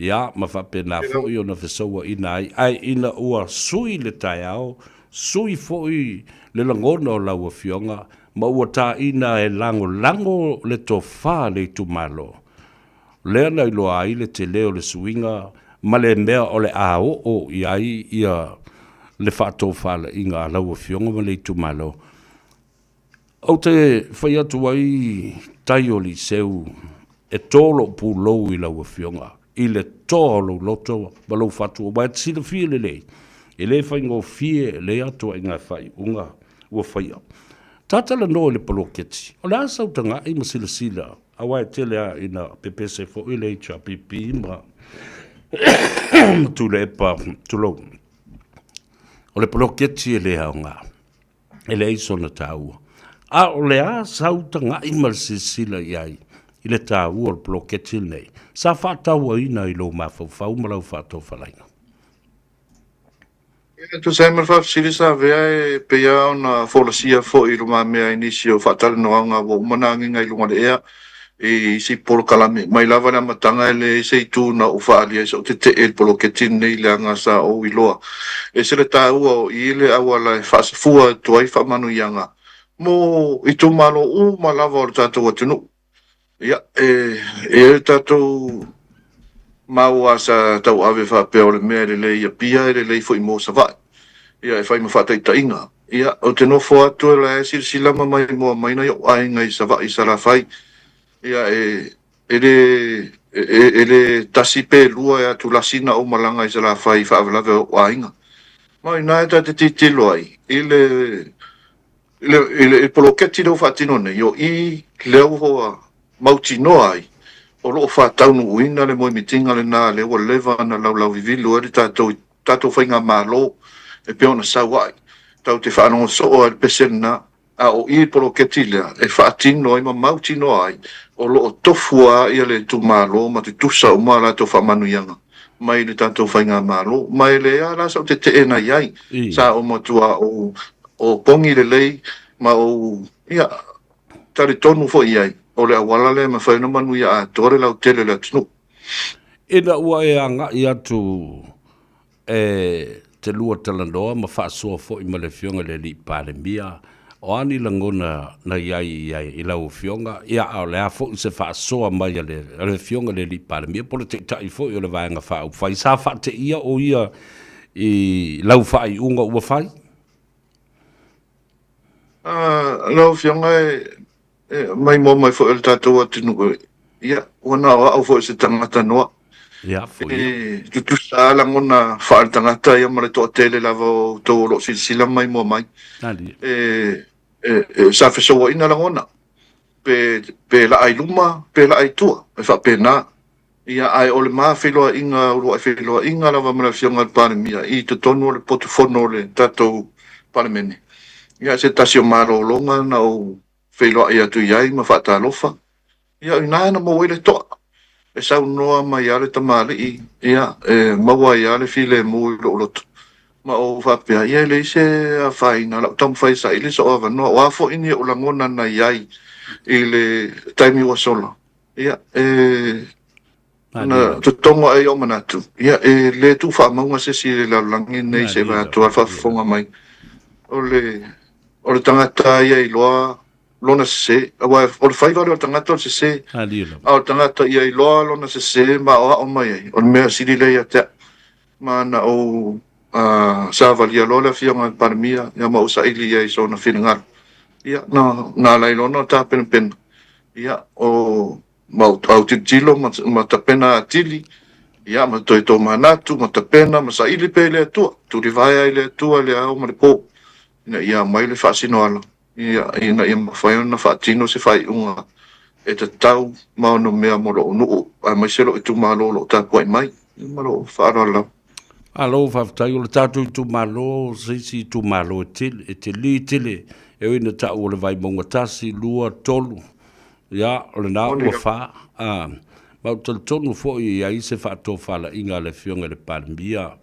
Speaker 4: Ia ma whapena fo i o na whesaua ina ai. Ai ina ua sui le tai au. Sui fo i le langona o lau a whionga. Ma ua tā ina e lango le to wha le tu malo. Lea nei loa ai le te leo le suinga. Ma le mea o le a o i ai ia le whātou whala inga a lau a whionga ma le tu malo. Au te whai atu ai tai o li seu e tōlo pūlou i lau a whionga. I le tōlo loto ma lau whatu o mai tira fie le lei. E le whai ngō fie le atu ai ngā whai unga ua whai au. Tātala no le poloketi. O le asau tanga i masila sila. Awai tele a ina pepese fo i le HRPP ma tu le epa tulo. O le poloketi e le haunga. E le iso na tāua. A o le asau tanga i masila sila iai. i le tā ua o ploketi nei. Sa whātau a ina i lo mawhau ma lau whātau whalainga.
Speaker 14: Tu sai mal fa sili sa vea pe ya ona folasia fo i luma mea inisio fatal noanga wo manangi ngai lunga de ea e si polo kalame mai lava na matanga ele se tu na o fa ali so te el polo ke tin nei le anga sa o i loa e se le ta o i le awala fa fua tu ai fa manu yanga mo i tu malo u malava o tato o tunu ya e tato mau asa tau ave fa pe o le mea le ia pia le fo i mo sa va ia e fai ma fata i tainga ia o te no fo atu la sila mai mo mai na yo ai ngai sa va i sala fai ia ele tasi pe lua ya tu lasina o malanga i sala fai fa avlave o ainga mai na ta te titilo ai ele poloketi do fatino ne yo i leo ho mautino ai o lo fa taunu uina le mo mitinga le na le o leva na lau vivilu e tato fainga malo e pe ona sawai tau te fa no so o pesena a o i poloketi le e fa tino ai ma mautino ai o lo tofua ia le tu malo ma te tusa o mala to fa manuyanga mai le tato fainga malo mai le ala sa te ena yai sa o motua o pongi le lei ma o ia tari tonu fo iai o le awala le ma whaina manu ia a tore lau tele le tunu.
Speaker 4: Ina ua e anga i atu te lua talandoa ma whaasua fo i ma le fionga le li pandemia o ani langona na iai i lau fionga ia au le a fo i se whaasua mai le fionga le li pandemia pole te tai fo i o le vaenga whaau whai sa wha te ia o ia i lau whai unga ua whai?
Speaker 14: Lau fionga mai mo mai fo el tatou atinu ia ona au fo se tangata noa
Speaker 4: ia fo ia
Speaker 14: tu sa langona fa tangata ia mare to tele lavo to lo sila mai mo mai
Speaker 4: ali
Speaker 14: sa fe so ina langona pe la ai luma pe la ai tua e fa pena ia ai ole ma filo inga lo filo inga lava mara fionga pandemia i to tonu le portfolio le tatou parlemene ia se tasio maro longa na o felo ia tu iai ma fata lofa ia ina na mo wele to e sa noa mai ale tamali ia mawa ia le file mo lo ma o fa pe ia le se a faina la tom fai sa ile so ava no wa fo ini o langona na iai ile taimi wa solo ia na to tonga ai o manatu ia le tu fa mo se si le langi nei se va tu fa fonga mai o le tangata ia i loa lona se wa o Faiva o tangata se o tangata ia i loa lona se ma o mai o me sili le ia ma na o sa valia lola fionga pandemia ia ma usa ili ia i so na finanga ia na lai lona ta pen ia o ma au tilo ma ta pena tili ia ma to manatu ma ta pena ma sa ili pe le tu li vai le tu le o ma le po ia mai le fasino ala ia ia fai na fatino se fai unga e te tau ma no mea mo lo no a mai se lo tu malo lo ta poi mai ma lo faro la
Speaker 4: alo fa tai o tatu tu malo si tu malo te li tele e ina ta o le vai monga tasi lua tolu ia o le na o fa ma o tonu fo ia i se fa to fa la inga le fionga le pandemia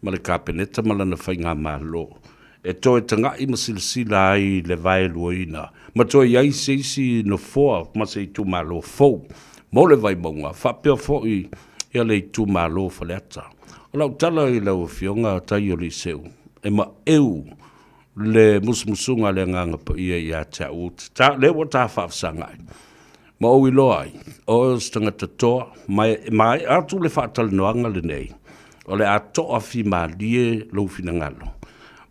Speaker 4: ma le kapeneta ma la fai nga malo e toi tanga i masilsila ai le vai luina ma toi ai si no fo ma se tu malo fo mo le vai monga fa pe fo i ia le tu malo fa leta o lau tala i lau fionga tai o li seu e ma eu le musmusunga le nganga pa ia ta ut ta le wata fa sanga ma o i loai o stanga toa mai atu le fa tal noanga le nei o le ato afi ma lie lo finangalo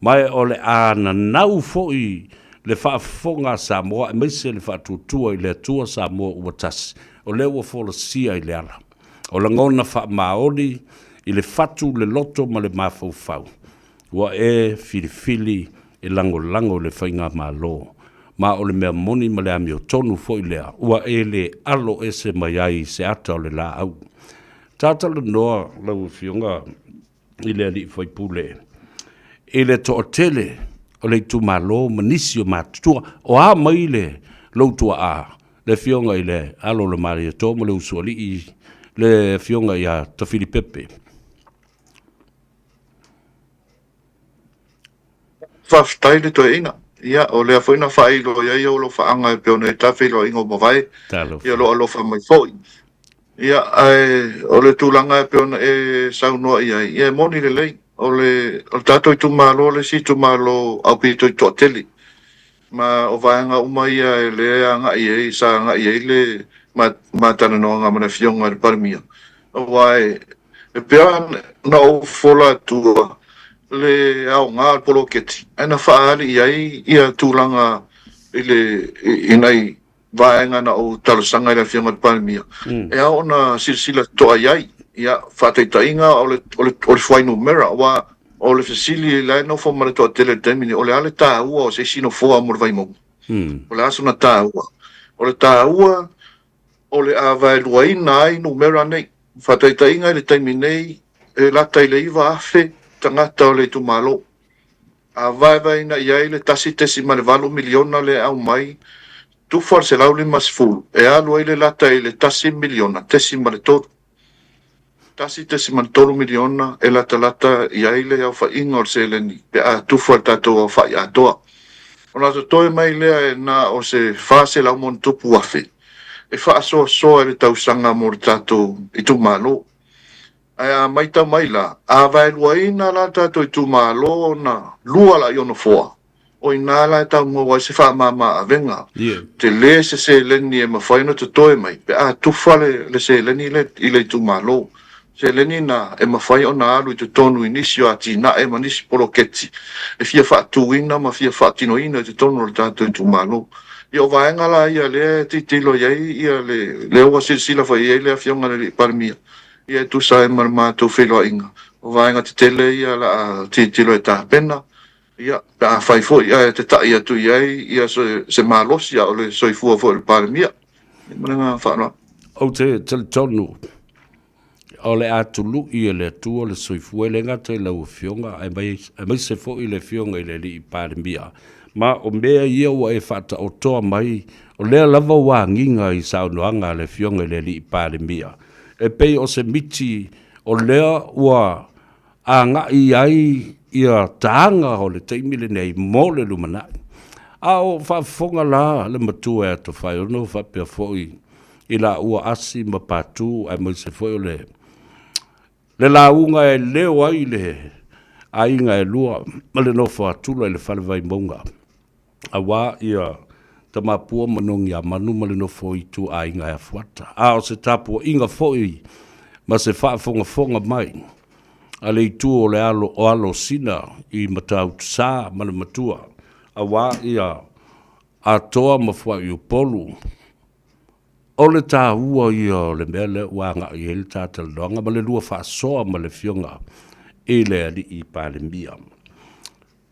Speaker 4: mai o le ana nau foi le whaafonga Samoa, e meise le whaatutua i le atua Samoa uatas, o le ua folosia i le ala. O la ngona whaamaoli i le whatu le loto ma le mawhauwhau. Ua e filifili e lango le whainga malo. Ma o le mea moni ma le ami o tonu foi lea, ua e le alo ese mai ai se ata o le la au. Tātala noa lau fionga i le ali foi pule. E le to tele o le tu malo manisi o matutua o a mai le lo tua a le fionga i le alo le mari to mo le usoli i le fionga ia ta Filipepe.
Speaker 14: Whaftai le toi ina. Ia, o lea whaina whailo ia o lo whaanga e peona e tawhilo ingo mawai. Ia lo alofa mai fōi. Ia, o le tūlanga e peona e saunua ia. Ia, moni le lei. O le tātou i tūmalo, le si tūmalo au pito i tō teli. Ma o vaenga uma ia e lea nga i sa nga i le ma tana noa nga mana fionga le parimia. O wai, e pea na o fola tua le au ngā poloketi. Aina whaali ia tūlanga i le inai vaenga na o talusanga i le fionga le parimia. E au na silsila toa iai. Ia whātaitainga o le whainu mera wa o le fasili lai no fo mara toa tele temini o le ale tā ua o se sino foa mo le vaimau. O le aso na tā ua. O le tā ua o le awai luaina ai no mera nei. Whātaitainga i le taiminei e lata i le iwa afe tangata o le tumalo. Awai na iai le tasi tesi ma le 8 miliona le au mai. Tufar se lau 5 e alu ai le lata i le tasi miliona tesi ma le toru. Tasi te simantoro miliona e lata i aile au whainga o se leni pe a tufu tatou au whai atoa. O nā toi mai lea e nā o se whāse lau mon tupu afe. E wha soa le tausanga mo le tatou i tu malo. Ai a maita mai la, a vai luaina la tatou i tu malo na lua la iono foa. O ina la e tau mua se wha mama a venga. Te le se leni e mawhaino te toi mai pe a tufa le se leni i le tu malo. Se leni na e mawhai o na alu i te tonu inisi o ati na e manisi poloketi. E fia whaatuina ma fia whaatinoina i te tonu o le tātou i tu malo. I o vaenga la ia le titilo iai ia le oa sila whai iai le a fionga le parimia. Ia tu sa e maramatou whiloa inga. O vaenga te tele ia la titilo e tāpena. Ia a whai fo ia te tai atu iai ia se malosi o le soifua fo le parimia. Mrenga whanua.
Speaker 4: O te tonu. O le atulu i le tua le soifua le ngata i lau fionga ai mai se fo i le fionga i le li i parimia. Ma o mea ia ua e whata o toa mai o lea lava wā nginga i saunoanga le fionga i le li i parimia. E pei o se miti o lea ua a ngā i ai ia taanga o le teimile nei mo le lumanai. A o whafonga la le matua e to whai ono whapea foi i la ua asi ma patu ai mai se foi o le launga e leo ai le ainga e lua ma le nofa atula i le whalewai maunga. A wā ia tamapua manongi a manu ma le nofa i tu ainga e fuata. A o se tapua inga foi ma se whaafonga mai. A le itu o le alo sina i matau sa ma le matua. A wā ia a toa ma fua i upolu. O le tā ua ia o le mele wanga i ele tātal longa ma le lua whaasoa ma le fionga e le ali i palemia.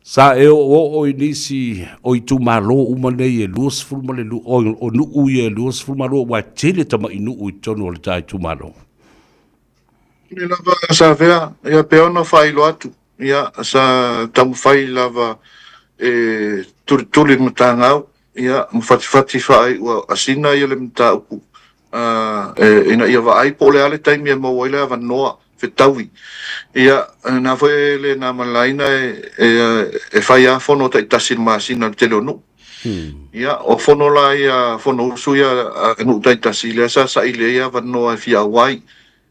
Speaker 4: Sa e o inisi o i tu malo umane e luas fulma le lu o nuu i e luas fulma lo wa tele tama i nuu i tono o le tā i tu malo.
Speaker 14: Ni lava sa vea, ia peona whailo atu. Ia sa tamu whai lava tuli matangau. Ia mfati whai ua asina ia le mta upu. Ina ia wa ai po le ale taimi e maua ile awa noa whetaui. Ia na whae le na malaina e whai a whono ta i tasin maasina le tele onu. Ia o whono la ia whono usu ia nu ta i tasi le sa ile ia awa noa e fia wai.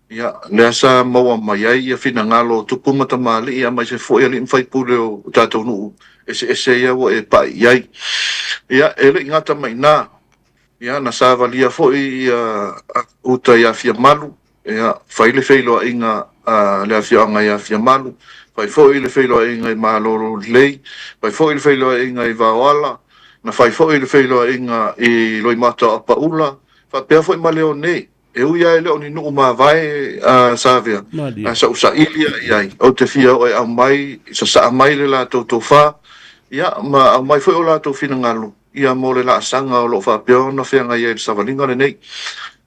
Speaker 14: Ia le sa maua mai ai ia fina ngalo tupu matamali ia mai se fo ia li mwhai pule o tātou nuu. Ese ia wo e pa iai. Ia ele ingata mai nā. Ia na sa valia fo i uta ia fia malu. Ia whaile whailoa inga le afia anga ia fia malu. Whai fo i le whailoa inga i maloro lei. Whai fo i le whailoa inga i vawala. Na whai fo i le whailoa inga i loimata a paula. Whai pia fo i maleo nei. E uia e leo ni nuu maa vai sa vea. Sa usa ilia iai. O te fia o e au mai. Sa mai le la tau wha. Ia, ma au mai foi o lātou whina ngalo. Ia mō le la sanga o lo whapeo na whenga ia i savalinga le nei.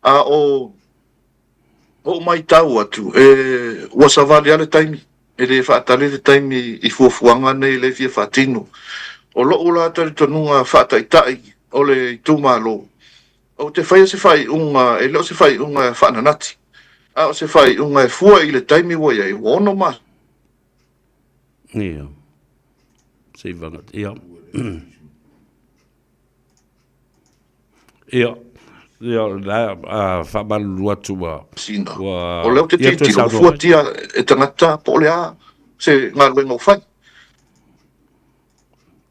Speaker 14: O mai tau atu, ua savali ale taimi. E le whaatale le taimi i fuafuanga nei le fia whaatino. O lo o lātou le tonunga whaataitai o le tūmalo. o te whaia se whai unga, e leo se whai unga whananati. A o se whai unga e fua i le taimi wa iai, ono ma.
Speaker 4: Ia. Se vangat, ia. Ia. Ia, la whamalua tua.
Speaker 14: Sina. O leo te titi, o fua tia e tangata po lea, se ngā luenga o whai.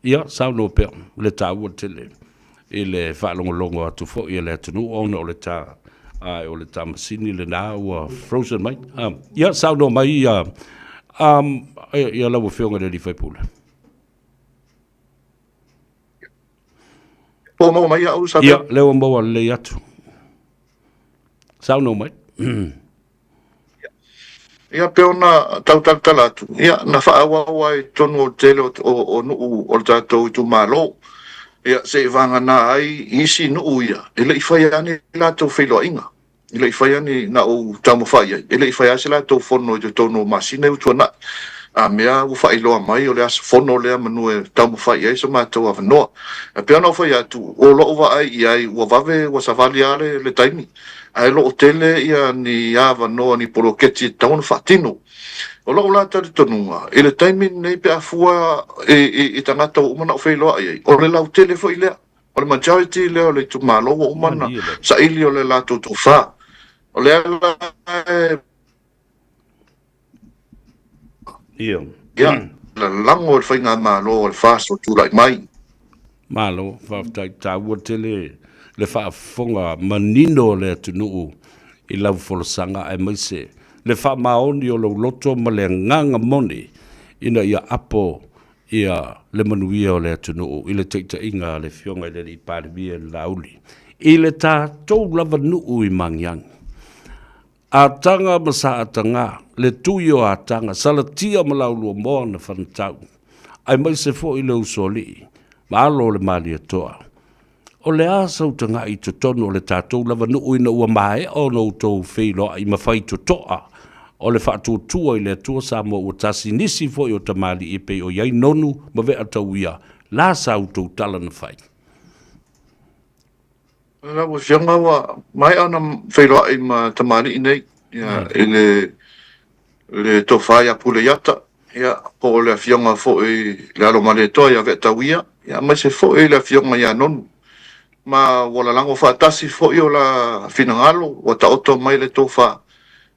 Speaker 4: Ia, sao no pea, le tāua tele. I le whaalongolongo atu fo, i le atunu ona o le tā, o le tā masini le nā ua frozen mai. Ia, sao no mai, ia lau whionga le li whaipula.
Speaker 14: Po mau mai au sa.
Speaker 4: Ia, leo maua le atu. Sao no mai.
Speaker 14: Ia peona tau talatu. Ia na whaawa wai tonu o tele o nuu o tātou i tu malo. Ia se vanga na ai isi nuu ia. Ele i whai ane lātou whailoa inga. Ele i whai ane na o tamo whai ai. Ele i whai ase lātou whono i te tono masine u tuana. A mea u whailoa mai o le asa whono lea manu e tamo whai ai sa mātou awanoa. A peona o whai atu o loo wa ai i ai ua vave wa savali ale le taimi. Ai lo tele ia ni ava no ni poloketi tauna fatino o lo la tari tonunga ele taimi nei pe afua e tangata o mana o feilo ai o le la tele fo ile o le majority le o le tu malo o mana sa ili o le la tu fa o le
Speaker 4: ia
Speaker 14: la lango fa nga malo o fast o tu like mai
Speaker 4: malo fa ta wo tele le whaafonga manino le atunuu i lau folosanga ai maise. Le wha maoni o lau loto ma le nganga moni ina ia apo ia le manuia o le atunuu i le teita inga le fionga i le i pārimia le lauli. I le tātou lava nuu i mangiang. A tanga masa a tanga, le tui o a tanga, salatia ma laulua moa na whanatau. Ai maise fo i le usoli, ma alo le mali atoa. O le asa utanga i to tono o le tātou lava nuu ina ua mai o no tau whailoa i mawhai to toa. O le whātua tua i le atua Samoa ua tasi nisi fo i o tamali i pei o iai nonu ma vea tau ia. La sa utou tala na whai.
Speaker 14: La ua whianga wa mai ana whailoa i ma tamali i nei. I le to whai a pule yata. Ia po le whianga fo i le alo male toa i a vea tau ia. Ia mai se fo i le whianga i a nonu. Ma wala lango whaatasi fo i o la finangalo, wa ta oto mai le tō wha.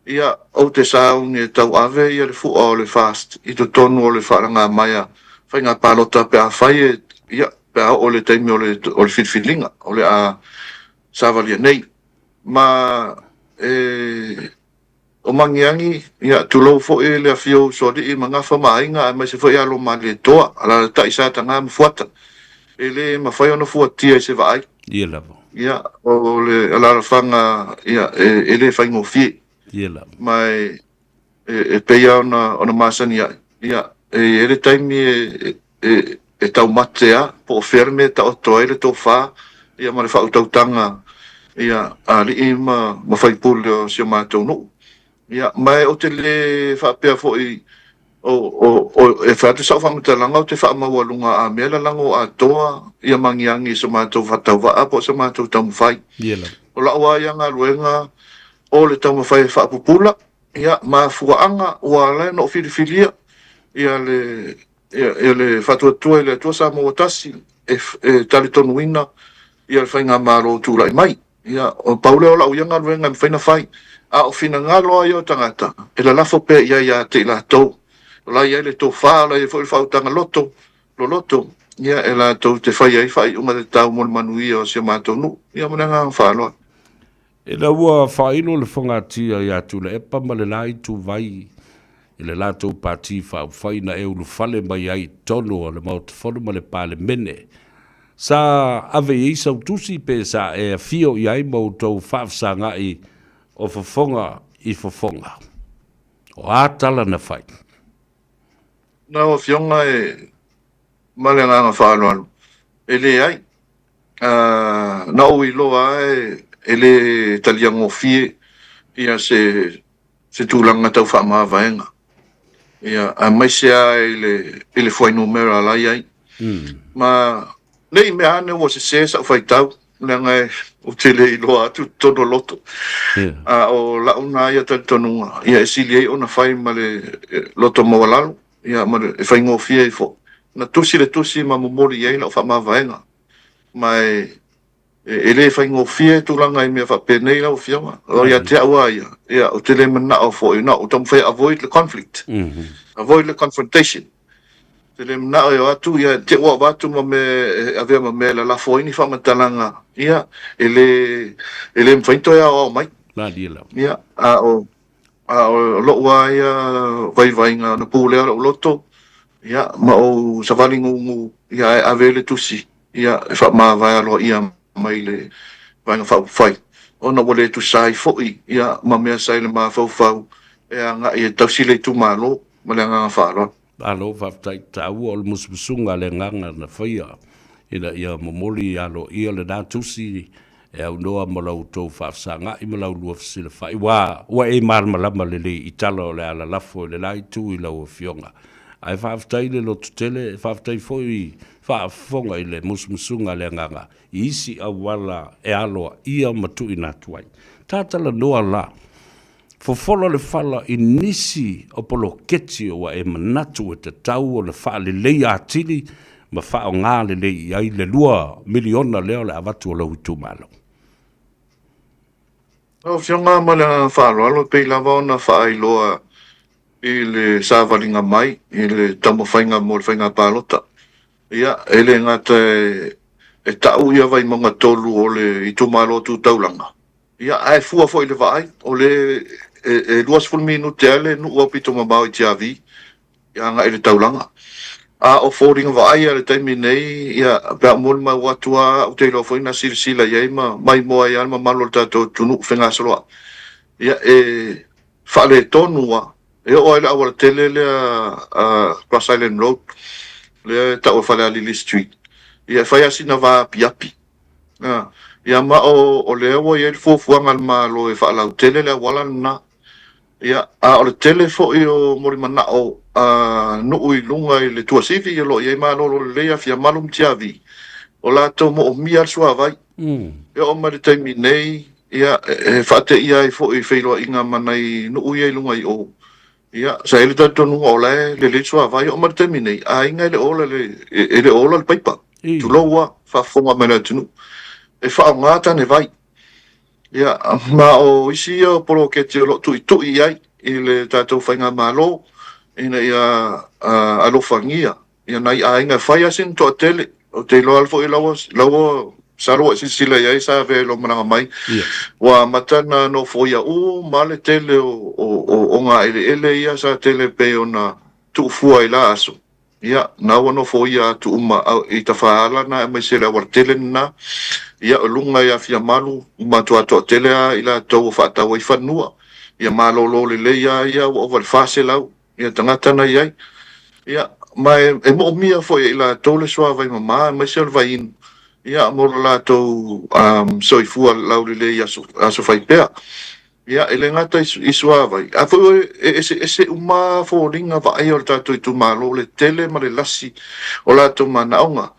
Speaker 14: Ia au te sāu ni e tau ave ia le fu o le fast. I to tonu o le whaaranga maia. Whai ngā pālota pe a whai ia pe a o le teimi o le whiwhilinga. O le a sāvalia nei. Ma o mangiangi ia tulou fo i le a whio sori i mga whamainga a mai se fo i alo ma le toa. Ala ta isa tanga mfuata. Ele ma whai ono fuatia i se vaai.
Speaker 4: Ia lavo.
Speaker 14: Ia, o le alara whanga, ia, ele whai ngofie.
Speaker 4: Ia lavo.
Speaker 14: Mai, peia ona masani ia. Ia, ele taimi e tau matea, po o ferme ta o toa ele tō wha. Ia, ma le wha utautanga. Ia, a li i ma whai pule o si o mātou no. Ia, mai o te le wha pia fo i o e whatu sa whamata langa o te whaamaua lunga a mea lango a toa ia mangiangi sa mātou whatau wa apo sa mātou tamu whai. O la oa ia ngā luenga o le tamu whai whaapupula ia mā fuaanga ua lai no whiriwhiria ia le whatuatua i le atua sa mo tasi e tali tonu ina ia le whai ngā māro tūrai mai. Ia o paule o la uia ngā luenga mi whaina whai a o whina ngā loa i o tangata e la lafo pe ia te la tau. La ia le tō whā, la ia fo i whautanga loto, ia e la tō te whai ai whai unga te tau mol manuia o si mātou nu, ia mana ngā whāloa.
Speaker 4: E la ua whaino le whangatia i atu le epa ma le lai tu vai, i le lātou pāti whai na e ulu whale mai ai tono o le mauta whono ma le pāle mene. Sa ave i sau tusi pe sa e a fio i ai mautou whaafsanga i o whafonga i whafonga. O ātala na whai.
Speaker 14: Na o fionga e male ngā whāloalu. E le ai, na o i loa e le taliango fie ia se tūlanga tau whaamāwaenga. Ia a mai sea e le whai numera lai ai. Ma nei mea ane o se sa whai tau. Nanga o tele ilo atu tono loto. O la una ia tantonunga. Ia esili ona fai male loto mawalalu. Ia male e fai ngofia i fo. Na tusi le tusi ma momori ia la fa ma vaenga. Mai ele fai ngofia tu langa i me fa penei la o fiama. O ia te awa ia. Ia o tele mana o fo ina o tam fai avoid the conflict. Avoid the confrontation. Tele mana o atu ia te wa batu ma me ave ma me la fo ini fa matalanga. Ia ele mfaito ia o mai.
Speaker 4: La dila.
Speaker 14: Ia o lo wa ia vai nga na pule o loto. Ia ma o savalingu ia avele tusi. Ia fa ma vai lo ia mai le vai nga fai. Ona wole tu sai foi ia ma me sai le ma fau. E nga ia tausile tu malo ma le nga fa lo.
Speaker 4: Alo fa tai tau o musmusunga le nganga na faia. Ina ia momoli alo ia le da tusi e au noa malau tau whaafsanga i malau lua fasila whai wa e marmalama le i talo le ala lafo le lai tu i lau fionga ai whaaftai le lotu tele whaaftai foi whaafonga i le musmusunga le nganga i isi au wala e aloa ia matu i natuai tātala noa la fofolo le fala i nisi o polo keti o e manatu e te tau o le wha le lei atili ma wha o ngā le lei ai le 2 miliona leo le avatu o lau i tūmalo.
Speaker 14: O fionga ma le whaalo alo pei lava ona wha loa i le sāwalinga mai, i le tamo whainga mo le whainga pālota. Ia, ele ngata e tau ia vai monga tolu o le i tūmalo tū taulanga. Ia, ai fua fo i le vai, o le e 2 minute ale nu ua pito mamau i tiavi, ia nga i le taulanga. A o fōringa vai ale taimi nei, ia, pia mōli mai watua o te ilo fōina sila iei mai moa ia ma malo tato tunu whenga saloa. Ia, whaale tonua, e o ele awala tele lea Cross Island Road, lea tau whaale a Lily Street. Ia, whai asina wā piapi. Ia ma o lea wa iei fōfuanga malo e whaalau tele lea wala na. Ia, o le tele fo i o mori mana o nuu i lunga i le tuasivi i lo iei malo le lea fia malum tiavi. O la tau mo o mia sua vai. Ia o mare taimi nei, ia e whaate ia i fo i whailoa inga mana i nuu iei lunga i o. Ia, sa ele tato nunga o le sua vai o mare taimi nei. A inga ele ola le paipa. Tu loa, whafonga mena tunu. E whaongata ne vai. Ia, ma o isi o polo ke te lo tui ai i le tātou whainga malo ina ia alofangia. Ia nai a inga whaia sin toa tele o te lo alfo i lawa saroa sisila iai sa ve lo mananga mai. Wa matana no foia ma le tele o ngā ele ia sa tele pe o na tuufua i la aso. Ia, nawa no foia tu i ta whaala na e mai se la wartele na. Ia o lunga ia fia malu matua to tele a ila tau whaatau i whanua. Ia malo lo le ia o wale whase lau. Ia tangata na iai. Ia mai e mo mia fo ila tau le soa vai mama mai se vai inu. Ia mo la tau soifua lau le ia aso whai pea. Ia ele ngata i soa vai. A fo ese uma fo ringa vai o tātou i tu malo le tele ma le lasi o la tau manaonga.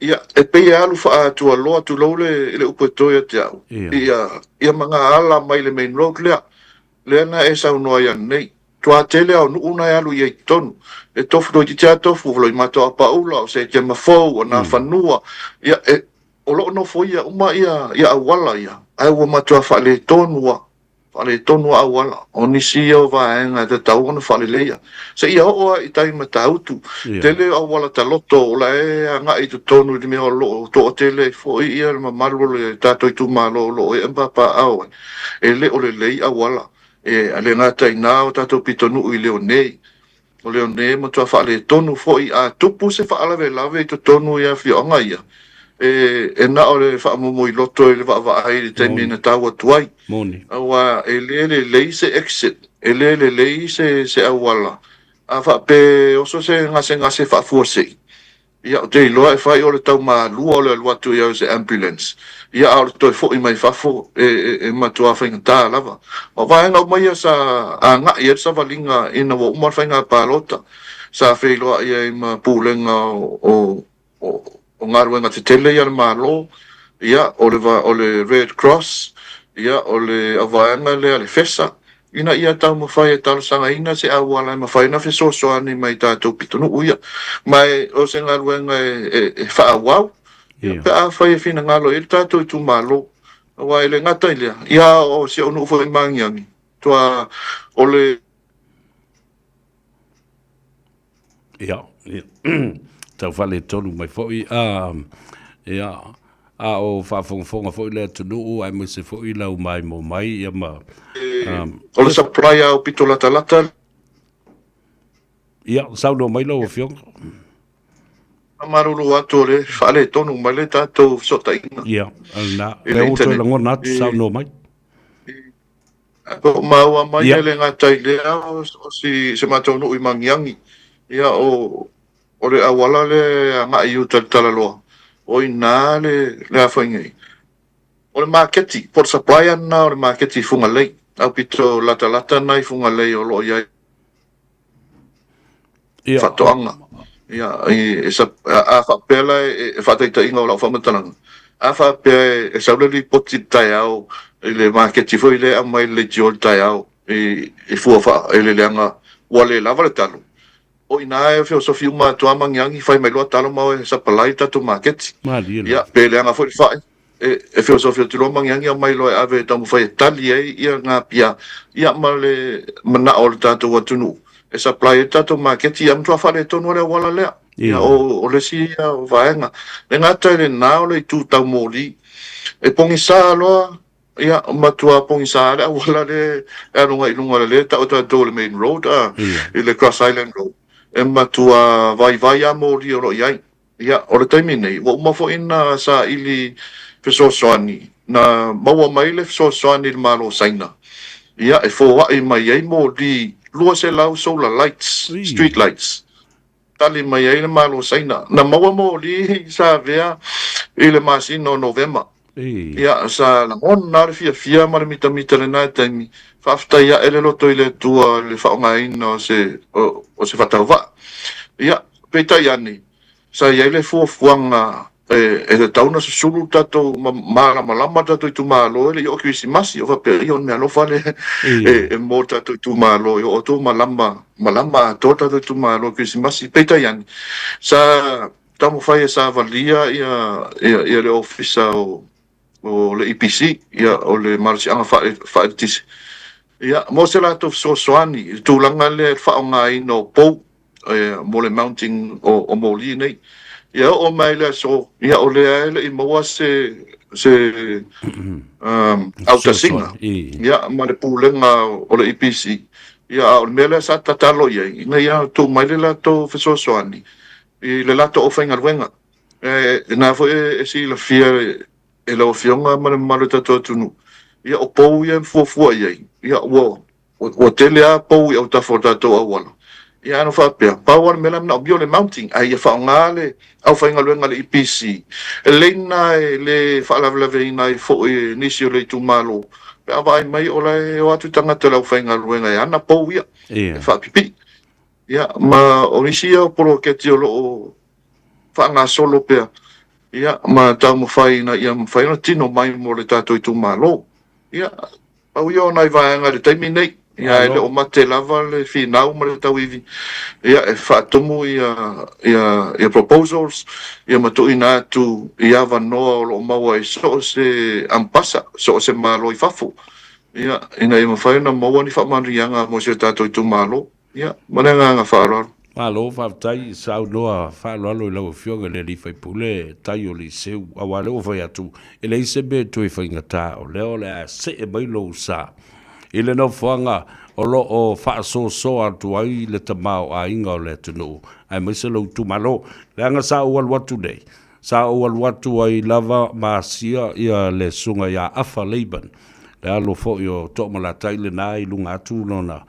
Speaker 14: Ia, e pei alu wha atua loa tu laule ele upetoia te au. Ia mga ala mai le main road lea. Lea na e sau noa ia nei. Tua tele au nuuna e alu iei tonu. E tofu doi ti tea tofu, vloi mato a paula, o se te mafou, o na whanua. Ia, o loo no fo ia, uma ia awala ia. Ai ua mato a whale tonua. Whale tonua awala. O nisi au vaenga te tau ona whale leia. Se ia hoa i tai matautu. Tele awala ta loto o la e anga i tu tonu di mea lo to o tele fo i ia ma malu le tato i tu malo lo e mpapa au. E le o le lei awala. E ale ngata i nao tato pitonu i leo nei. O leo nei matua whale tonu fo i a tupu se whaala ve lave i tu tonu ia fia onga ia. E na o le whaamomo i loto i le whaavai le taimi na taua tuai.
Speaker 4: Moni.
Speaker 14: Awa e le lei se exit. E le lei se awala. A whaape oso se ngase whaafua sei. Ia o te iloa e whai o le tau maa lua o le aluatu iau se ambulance. Ia au le toi fo i mai whafo e matua whainga tā lava. O vaenga o mai sa a ngā i sa valinga ina wa umar whainga pālota. Sa whailoa ia i ma pūlenga o ngaruenga te tele ia le malo. ia o le Red Cross ia o le avaenga le fesa ina ia tau mawhai e talosaga ina se auala mawhai na fesoasoani mai tātou pitonu ia mai o se ngaruenga e whaawau pe a whai e whina ngalo e tātou i tūmalo wa ele ngata ilea ia o se onu ufo i mangiangi tua o le
Speaker 4: ia tau whale tonu mai foi ia a o whaafonga foi le tunu ai mo se foi lau mai mo mai ia ma
Speaker 14: o le supply au pito lata
Speaker 4: ia sauno mai lo fiong
Speaker 14: amarulu atu le whale tonu mai le tātou sota inga
Speaker 4: ia na le uto la ngona sauno mai
Speaker 14: ko maua mai ele ngata ilea o si se matonu i mangiangi ia o le awala le nga iu tala loa o ina le afaingai o le marketi por supply na o le marketi funga lei au pito lata nai funga lei o lo ia fatoanga ia e sa a fa pela e fa taita inga o la fa matalanga a fa pe e sa le poti tai au le marketi foi le a mai le jol tai au e fu fa ele le anga wale lava le talo o ina e filosofia uma tua mangiangi fai mai loa talo mau e sa palai tatu marketi ia pe le anga foi fa e filosofia tu lo mangiangi a mai loa ave tamu fai tali e ia ngā pia ia ma le mana o le tatu watunu e supply tatu marketi am tua fale tonu le wala lea ia o le si o vaenga le ngata le nao le tu tau moli e pongisa loa ia matua pongisa le wala le anunga ilunga le ta o tatu le main road i le Cross Island Road e matua vai a moli o lo iai ia o le taimi nei o mafo ina sa ili fesoasoani na maua mai le fesoasoani le malo saina ia e fo ai mai ai moli lua se lau solar lights street lights tali mai ai le malo saina na maua moli sa vea i le masino November ia sa la mona le fia ma le mita le nai taimi fafta ia ele loto i le tua le whaongaina o se whatauwa ia peta iani sa ia le fuafuanga e le tauna se sulu tato malama tato i tu malo ele o Christmas o vaperi on me alofa le e mo tato i tu malo o tu malama to tato i tu malo Christmas peta iani sa tamu fai sa valia ia le ofisa o le EPC ia o le marsi anga fa'atis ia mo se la to soani tulanga le fa'onga ino po mo le mounting o moli nei ia o mai le so ia o le i mo se autasinga ia ma le pulenga o le EPC ia o mele sa tatalo ia tu mai le la to soani i le la to ofenga wenga na fo si la fia e lo fionga ma tato tunu ia o pou ia fuafua ia o tele a pou ia o tafo tato awala ia no fa pea power melam na bio le mounting ai ia fa ngale au fa ngaluenga le EPC elena le fa la veina i fo nisio le tu malo pe vai mai ola o atu tanga te lau fa ngaluenga ia na pou ia fa pipi ia ma o nisio pro ke ti lo fa nga solo pea ia ma tau mo fai na ia mo fai na tino mai mo le tato i tu malo ia au ia nai vaenga le taimi nei ia ele o mate lava le finau ma le tau ivi ia e fatomu ia proposals ia matu ina tu ia vanoa o lo maua i so se ampasa so se malo i fafu ia ina ia mo fai na maua ni whamarianga mo se tato i tu malo ia mananga nga whaararo
Speaker 4: malo whaftai sau noa whaaloalo i lau fionga le li whai pule tai o li seu awa leo whai atu e le ise be tui whai ngata o leo le a se e mai lou sa i le no whanga o lo o whaasoso atu ai le tamau a inga o le tunu ai mai se lau tu malo le anga sa ual watu nei sa ual watu ai lava maasia ia le sunga ia afa leiban le alo fo i o to'omalatai le nā i lunga atu lona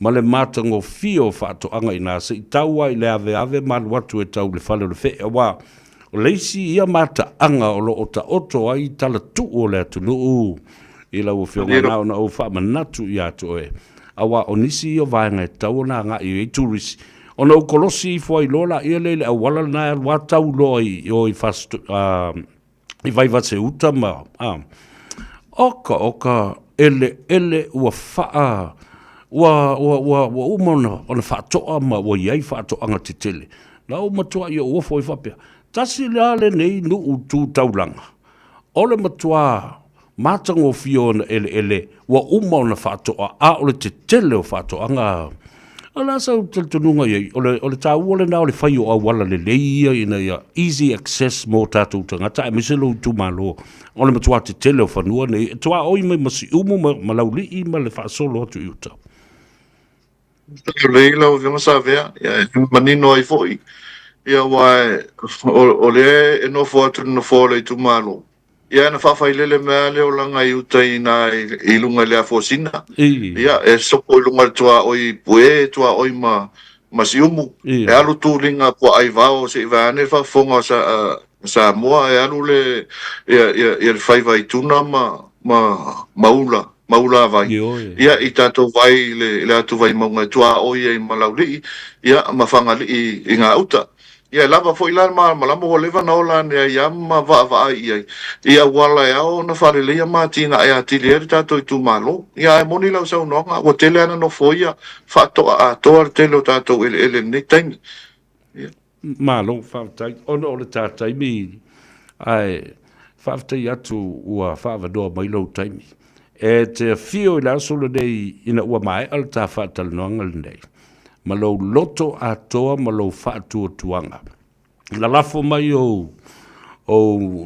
Speaker 4: ma le matango fio whaatoanga i nā se i taua i le ave malu atu e tau le whale le whea wā o leisi ia mata anga o lo o ta oto ai tala tu o le atunu i lau whionga nao na o wha manatu i ato e awa o nisi i o vaenga e tau na ngā i turisi o na ukolosi i fwai lola i le awala na watau loi i o i I Faiva se uta ma. Oka ele ua faa wa umona ona whaatoa ma wa iai whaatoanga te tele. Na o matua i o uafo i whapea. Tasi le ale nei nu utu taulanga. Ole matua mātango fiona ele wa umona whaatoa a ole te tele o whaatoanga. Ala sa tununga iei, ole tā uole na ole whai o awala le leia ina ia easy access mō tātou tangata e miselo tu malo. Ole matua te tele o whanua nei, tua oi mai masi umu ma lauli i ma le whaasolo atu i uta.
Speaker 14: Leila o vema sa vea, manino ai foi. Ia wae, o le e no fo atu no fo le tu malo. Ia na whawhai lele mea leo langa i uta i na i lunga lea fo sina. Ia e soko i lunga tua oi pue, tua oi ma si umu. E alu tu linga po ai vao se i vane whafonga sa moa e alu le i le Faiva i tuna maula vai. Ia i tātou vai le atu vai maunga tua oi e malauli. Ia ma whanga i ngā uta. Ia lava fo ilan malama o leva na ola ne ia ma va ia wala ia o na fare le ma tina ia tile tato tu malo ia moni la sa no o tele ana no foia fatto a tor tele tato ele ne tem
Speaker 4: malo fa ono le tata mi ai fa atu ua fa do mai lo time e te fio la solo dei ina ua mai al ta fa tal no ngal nei malo loto atoa malo fatu tuanga la lafo mai o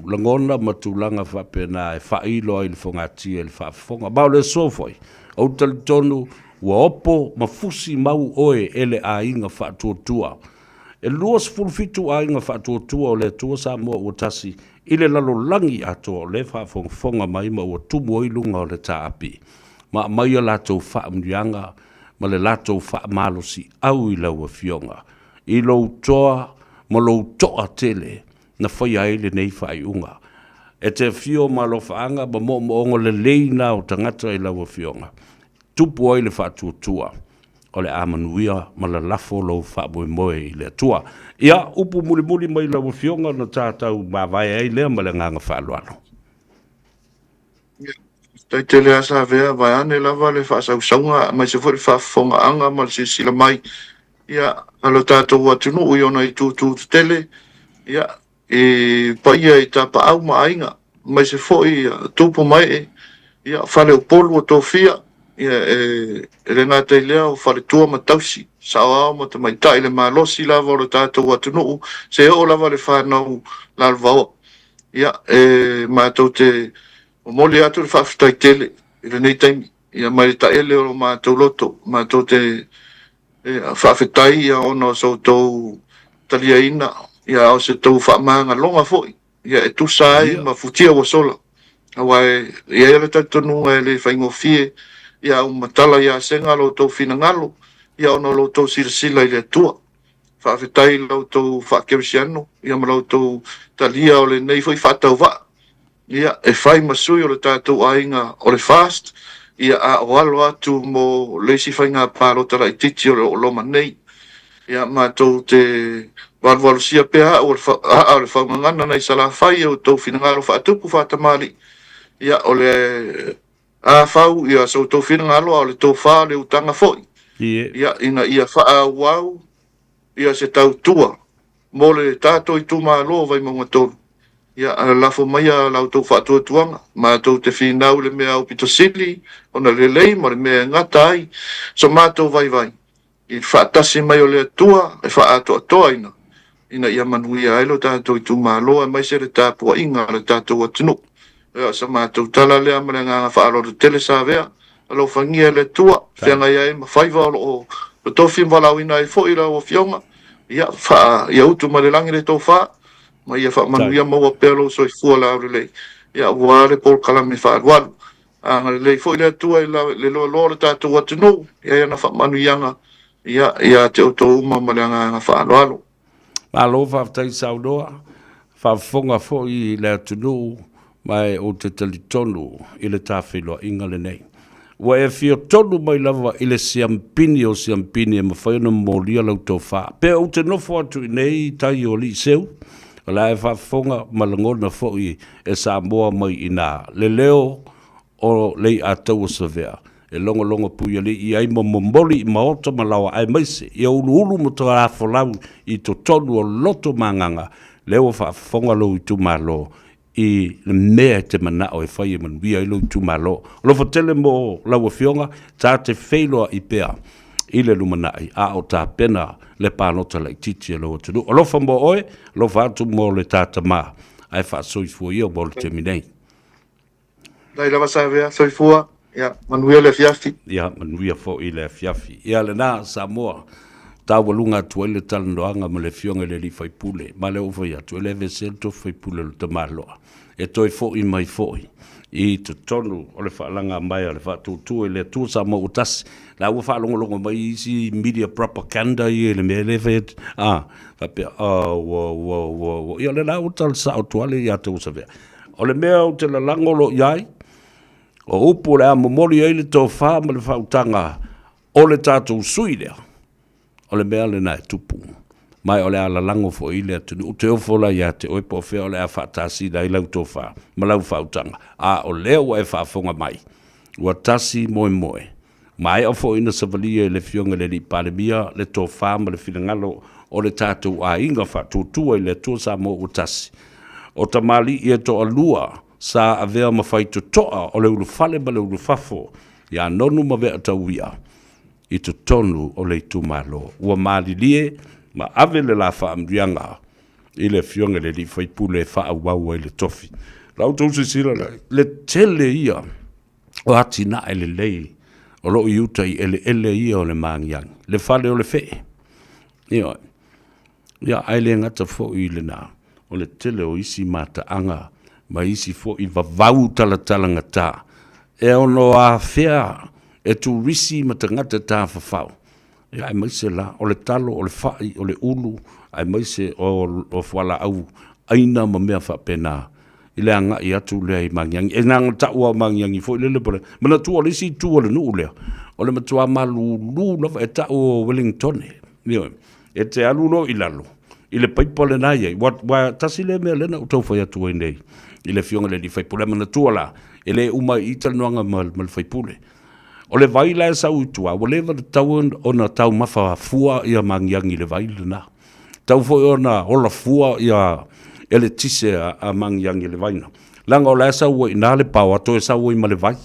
Speaker 4: langona matulanga fa pena e fa ilo il fongati el fa fonga ba le sofoi o tal tonu wa opo mafusi mau oe ele a inga fatu tua e luas fulfitu a inga fatu tua o le tua Samoa o tasi ile lalo langi ato le fa fonga mai ma o tumo i lunga o le taapi ma mai la to fa mdianga ma le lato wha malosi au I lau a fionga. I lau toa, ma lau toa tele, na whai aile nei whai unga. E te fio ma lo whaanga, ma mo ongo le leina o tangata I lau a fionga. Tupu aile wha tuatua, o le amanuia, ma la lafo lau wha moe I le tua. Ia, upu muli mai lau a fionga, na tātau ma vai aile, ma le nganga wha aluano.
Speaker 14: Tai tele asa vea vai ane lava le whaasaunga mai se fori whaafonga anga ma se sila mai ia alo tātou atunu ui ona I tū tele ia e paia I tapa au ma ainga mai se foi tūpo mai ia whale o polu o tōwhia ia e le ngā tei lea o whale tua ma tausi sa au ma te mai tai le malosi lava o le tātou atunu se o lava le whanau lalvao ia e mātou te o moli atu le whaafitai tele, I le nei taimi, ia mai ta ele o mātou loto, mātou te whaafitai ia ono so tau talia ina, ia o se tau whaamanga longa foi, ia e tusa ai ma futia wa sola. Awai, ia ele taitonu e le whaingofie, ia o matala ia senga lo tau whina ngalo, ia ono lo tau sila I le atua. Whaafitai lau tau whaakewisiano, ia ma lau tau talia o le nei foi whaatau waa. Ia e whai masui o le tātou ainga o le fast, ia a o alo atu mo leisi whai ngā pārotara I titi o le loma nei. Ia mātou te walwalusia pēha o le whaumangana nei sala whai o tau whinangalo whaatupu whaatamari. Ia o le a whau ia so tau whinangalo o le tau wha le utanga foi. Ia ina ia wha wau, ia se tau tua, mo le tātou I tū mālo vai maunga tolu. Ia lafo mai a lau tau whaatua tuanga, mātou te whinau le mea au pito sili, ona le lei, ma le mea ngata ai, so mātou vai. I whaatasi mai o le atua, e whaatua toa ina ia manuia ailo tātou I tu māloa, mai se le tāpua inga le tātou atinu. Ia sa mātou tala lea ma le nganga whaaroro tele sa vea, alo whangia le tua, whianga ia e ma Faiva o tofi mwalau ina e fo ila o fionga, ia utu ma le langi le tau whaa, ma ia wha manuia maua pelo so I fua la aure lei. Ia wale pol kalame wha arwalu. Anga lei fo ile atua le loa le tātou atinu. Ia na wha manuianga. Ia te oto uma ma le anga wha arwalu.
Speaker 4: Alo whaftai saudoa. Whafonga fo I le atinu mai o te talitonu I le tāwhiloa inga le nei. Wa e fio tonu mai lava I le siampini o siampini e mawhaina molia lau tau wha. Pea o te nofo atu I nei tai o li seu. o la e whaafonga malangona fo'i e Samoa mai ina le leo o lei a tau sa vea e longo puia le i ai momoli i maota malawa ai maise i ulu mo to a folau i to tonu o loto manganga leo whaafonga lo i tu malo i le mea te mana o e whai e manuia i lo i tu malo lo fatele mo lau fionga ta te whailoa i pea i le lumanai a o ta pena le panota lai titi e lo tunu o lo fambo oe lo fatu mo le tata ma ai fa soifua ia mo le teminei
Speaker 14: dai lava sa vea soifua ia manuia le fiafi
Speaker 4: ia manuia fo i le fiafi ia le na Samoa tawalunga tuele talanoanga ma le fionga le li faipule ma le ufa ia tuele vesento faipule le tamaloa e toi fo i mai fo i to tonu o le whaalanga mai o le whaatutu e le tu sa mo utas la ua whaalongolongo mai isi media propaganda i le mele vet whapea wo ia le la utal sa o tuale i ata usavea o le mea o te la langolo iai o upu le amomoli e le tō wha ma le whautanga o le tātou sui lea o le mea le nai tupu mai o le ala lango fo i le atu u te ofola ia te oe po fea o le a whaatasi da i lau tō wha ma lau whautanga o leo e whaafonga mai ua tasi moe mai o fo ina savalia le fionga le li palemia le tō wha ma le whingalo o le tātou a inga whaatutua i le tō sa mo u tasi o tamali i e to alua sa avea mawhai to toa o le ulu fale ma le ulu fafo ia nonu ma vea tauia i to tonu o le tu malo ua malilie ma ave le la whaamrianga i le fionga le li whaipule whaawau e le tofi lau tau se sira le tele ia o ati na ele lei o lo i uta i ele ia o le mangiang le fale o le fee ia aile ngata fo i le na o le tele o isi mata anga ma isi fo i vavau talatala ngata e ono a fea e tu risi ma tangata ta fafau ia ai maise la o le talo o le fai o le ulu ai maise o fwala au aina ma mea whapena i le anga i atu lea i mangiangi e nanga taua mangiangi fo i lele pole mana tua le si tua le nuu lea o le matua malulu lava e tau o Wellington e te alulo i lalo i le paipa le nai ai wa tasi le mea lena utau fai atu ai nei i le fionga le li faipule mana tua la e le uma i talanoanga ma le faipule o le vaila e sau itua o lewa le tau o na tau mafa fua ia mangiangi le vaila na tau foi o na ola fua ia ele tise a mangiangi le vaina langa o le sau i na le pau ato e sau i ma le vai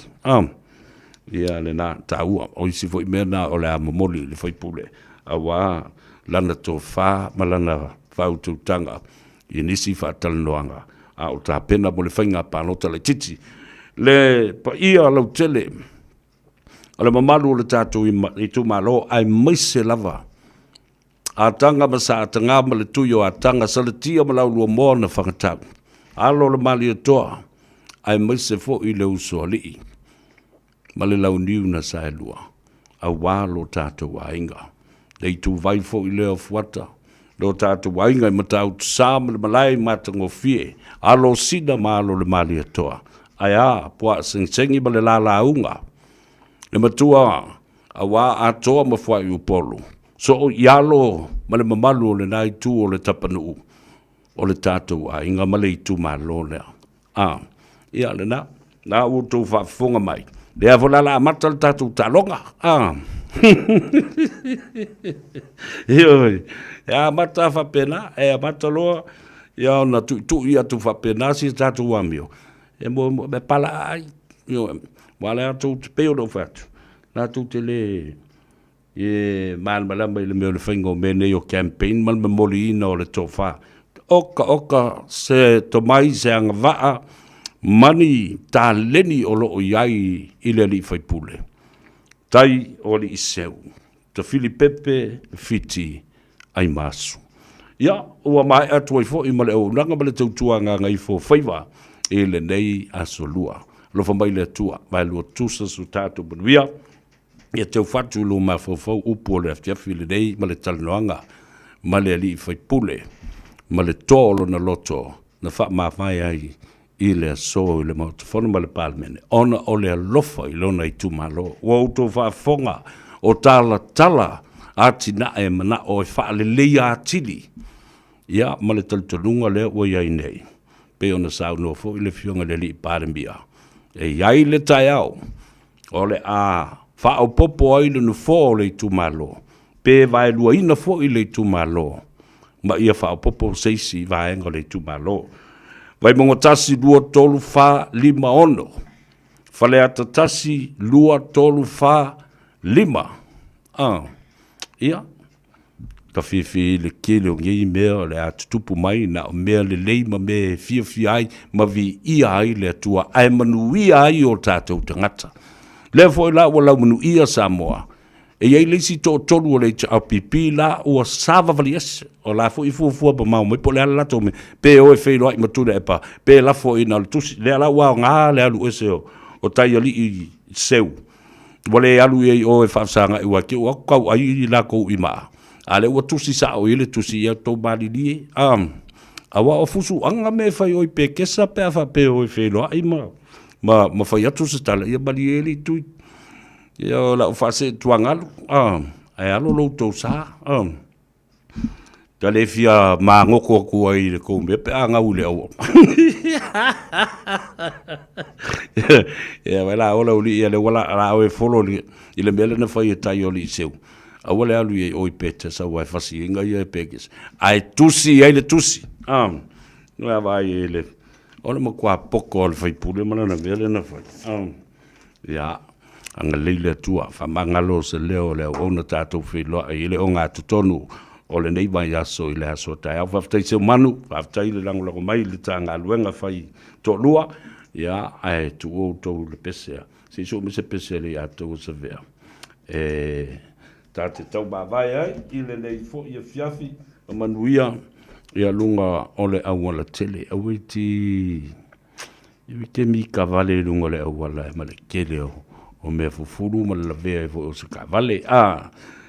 Speaker 4: ia le na tau o isi foi mea na o le amomoli le faipule a wa lana to fa malana faututanga i nisi fatalanoanga a o ta pena mo le fainga panota le titi le pa ia lau tele o le mamalu le tātou i tu malo ai maise lava a tanga masa a tanga ma le tuyo a tanga sa le tia ma lau lua moa na whangatau alo le mali toa ai maise fo i le uso alii ma le lau niu na sa e lua a walo tātou a inga le tu vai fo i leo fuata lo tātou a inga i matau tu sa ma le malai matango fie alo sida ma alo le mali toa ai a pua sengi ma le lala unga le matua a wā atoa ma whai upolu. So o ialo ma le mamalu o le nai tu o le tapanu o le tātou a inga ma le itu ma lo lea. Ia le na utou whaafonga mai. Le avola la amata le tātou talonga. Ioi, e amata whapena, e amata loa, ia na tu ia tu whapena si tātou amio. E mo me pala ai, wala atu te peo no fatu na tu te le mal malamba le meo le whaingo mene o campaign mal me moli ina o le tofa oka se tomai se anga waa mani ta leni o lo o iai i le li whaipule tai o li iseu ta filipepe fiti ai masu ia ua mai atu ai fo i male o nanga male tautua ngai fo Faiva e le nei asolua lo fa mai le tua mai lo tusa su tatu buia e te fatu lo ma fo upo le fiafi le dei ma le talnoanga ma le li fai pule ma le tolo na loto na fa ma mai ai i le so le mo fono ma le palmene ona o le lofa i lona i tu malo o auto fa fonga o tala ati na e mana o fa le leia atili ia ma le talutolunga lea ua iai nei pe ona saunoa foʻi le fioga le alii palemia e iai le taeao o le a faaopoopo ai le nufō o le itumālō pe vaeluaina foʻi le itumālō ma ia faaopoopo seisi vaega o le itumālō vai mogotasi 2.5 falea tatasi 2.5 ia tawhiwhi le kele o ngei mea le atutupu mai na o mea le lei ma me fia ai ma vi ia ai le atua ai manu ia ai o tātou tangata. Le foi la o lau manu ia Samoa. E iei leisi tō tolu o le pipi la o sava valies o la fo i fua pa mau me po le ala lato me pe o e feilo ai matuna e pa pe la fo i na le tusi le ala wao ngā le alu ese o tai ali i seu. Wale alu i o e whafsanga i waki o kau ai i la kou i maa. Ale ua tusi sa o ile tusi ia tō mali lie. Awa o fusu anga me fai oi pe kesa pe afa pe oi feilo ai ma fai atu se tala ia mali eli tui. Ia la o fase tuangalu. Ai alo lo tō sa. Ta le fia ma ngoko kua i le kou me pe anga ule au. Ia wala ola uli ia le wala la o e folo i le mele na fai e tai o li seu. Awale alu ye oi pete sa wai fasi inga ye pekes. Ai tusi ai le tusi. No vai ele. Ola mo kwa poko le fai pule mana na vele na fai. Ya anga leile tua fa mangalo se leo ona tatou fai lo ai le onga tutonu o le nei vai aso ile aso tai. Au faftai se manu, faftai le lango mai le tanga luenga fai to lua. Ya ai tu o to le pese. Se so me se pese le ato se vea. Ta te tau mawai ai, i le nei fo i a fiafi, a manuia, i a lunga o le awala tele. Au i te mi ka vale lunga le awala e ma le kele o mea fufuru, ma le lavea e fo o se ka vale.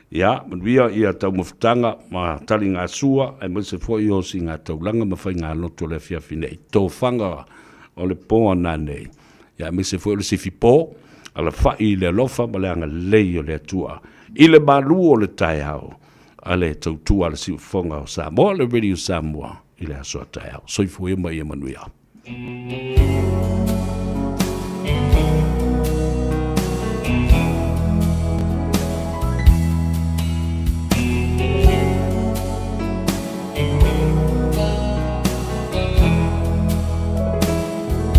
Speaker 4: Ia, manuia i a tau mawhitanga, ma tali ngā sua, e ma se fo i o si ngā taulanga, ma fai ngā loto le fiafi nei. Tō whanga o le poa nā nei. Ia, ma se fo i le sifi pō, ala fai le alofa, ma le anga lei o le atua. I le malu o le tai au, a le tautua ala si ufonga o Samoa, le radio Samoa, i le asoa tai au. Soifu e mai e manuia.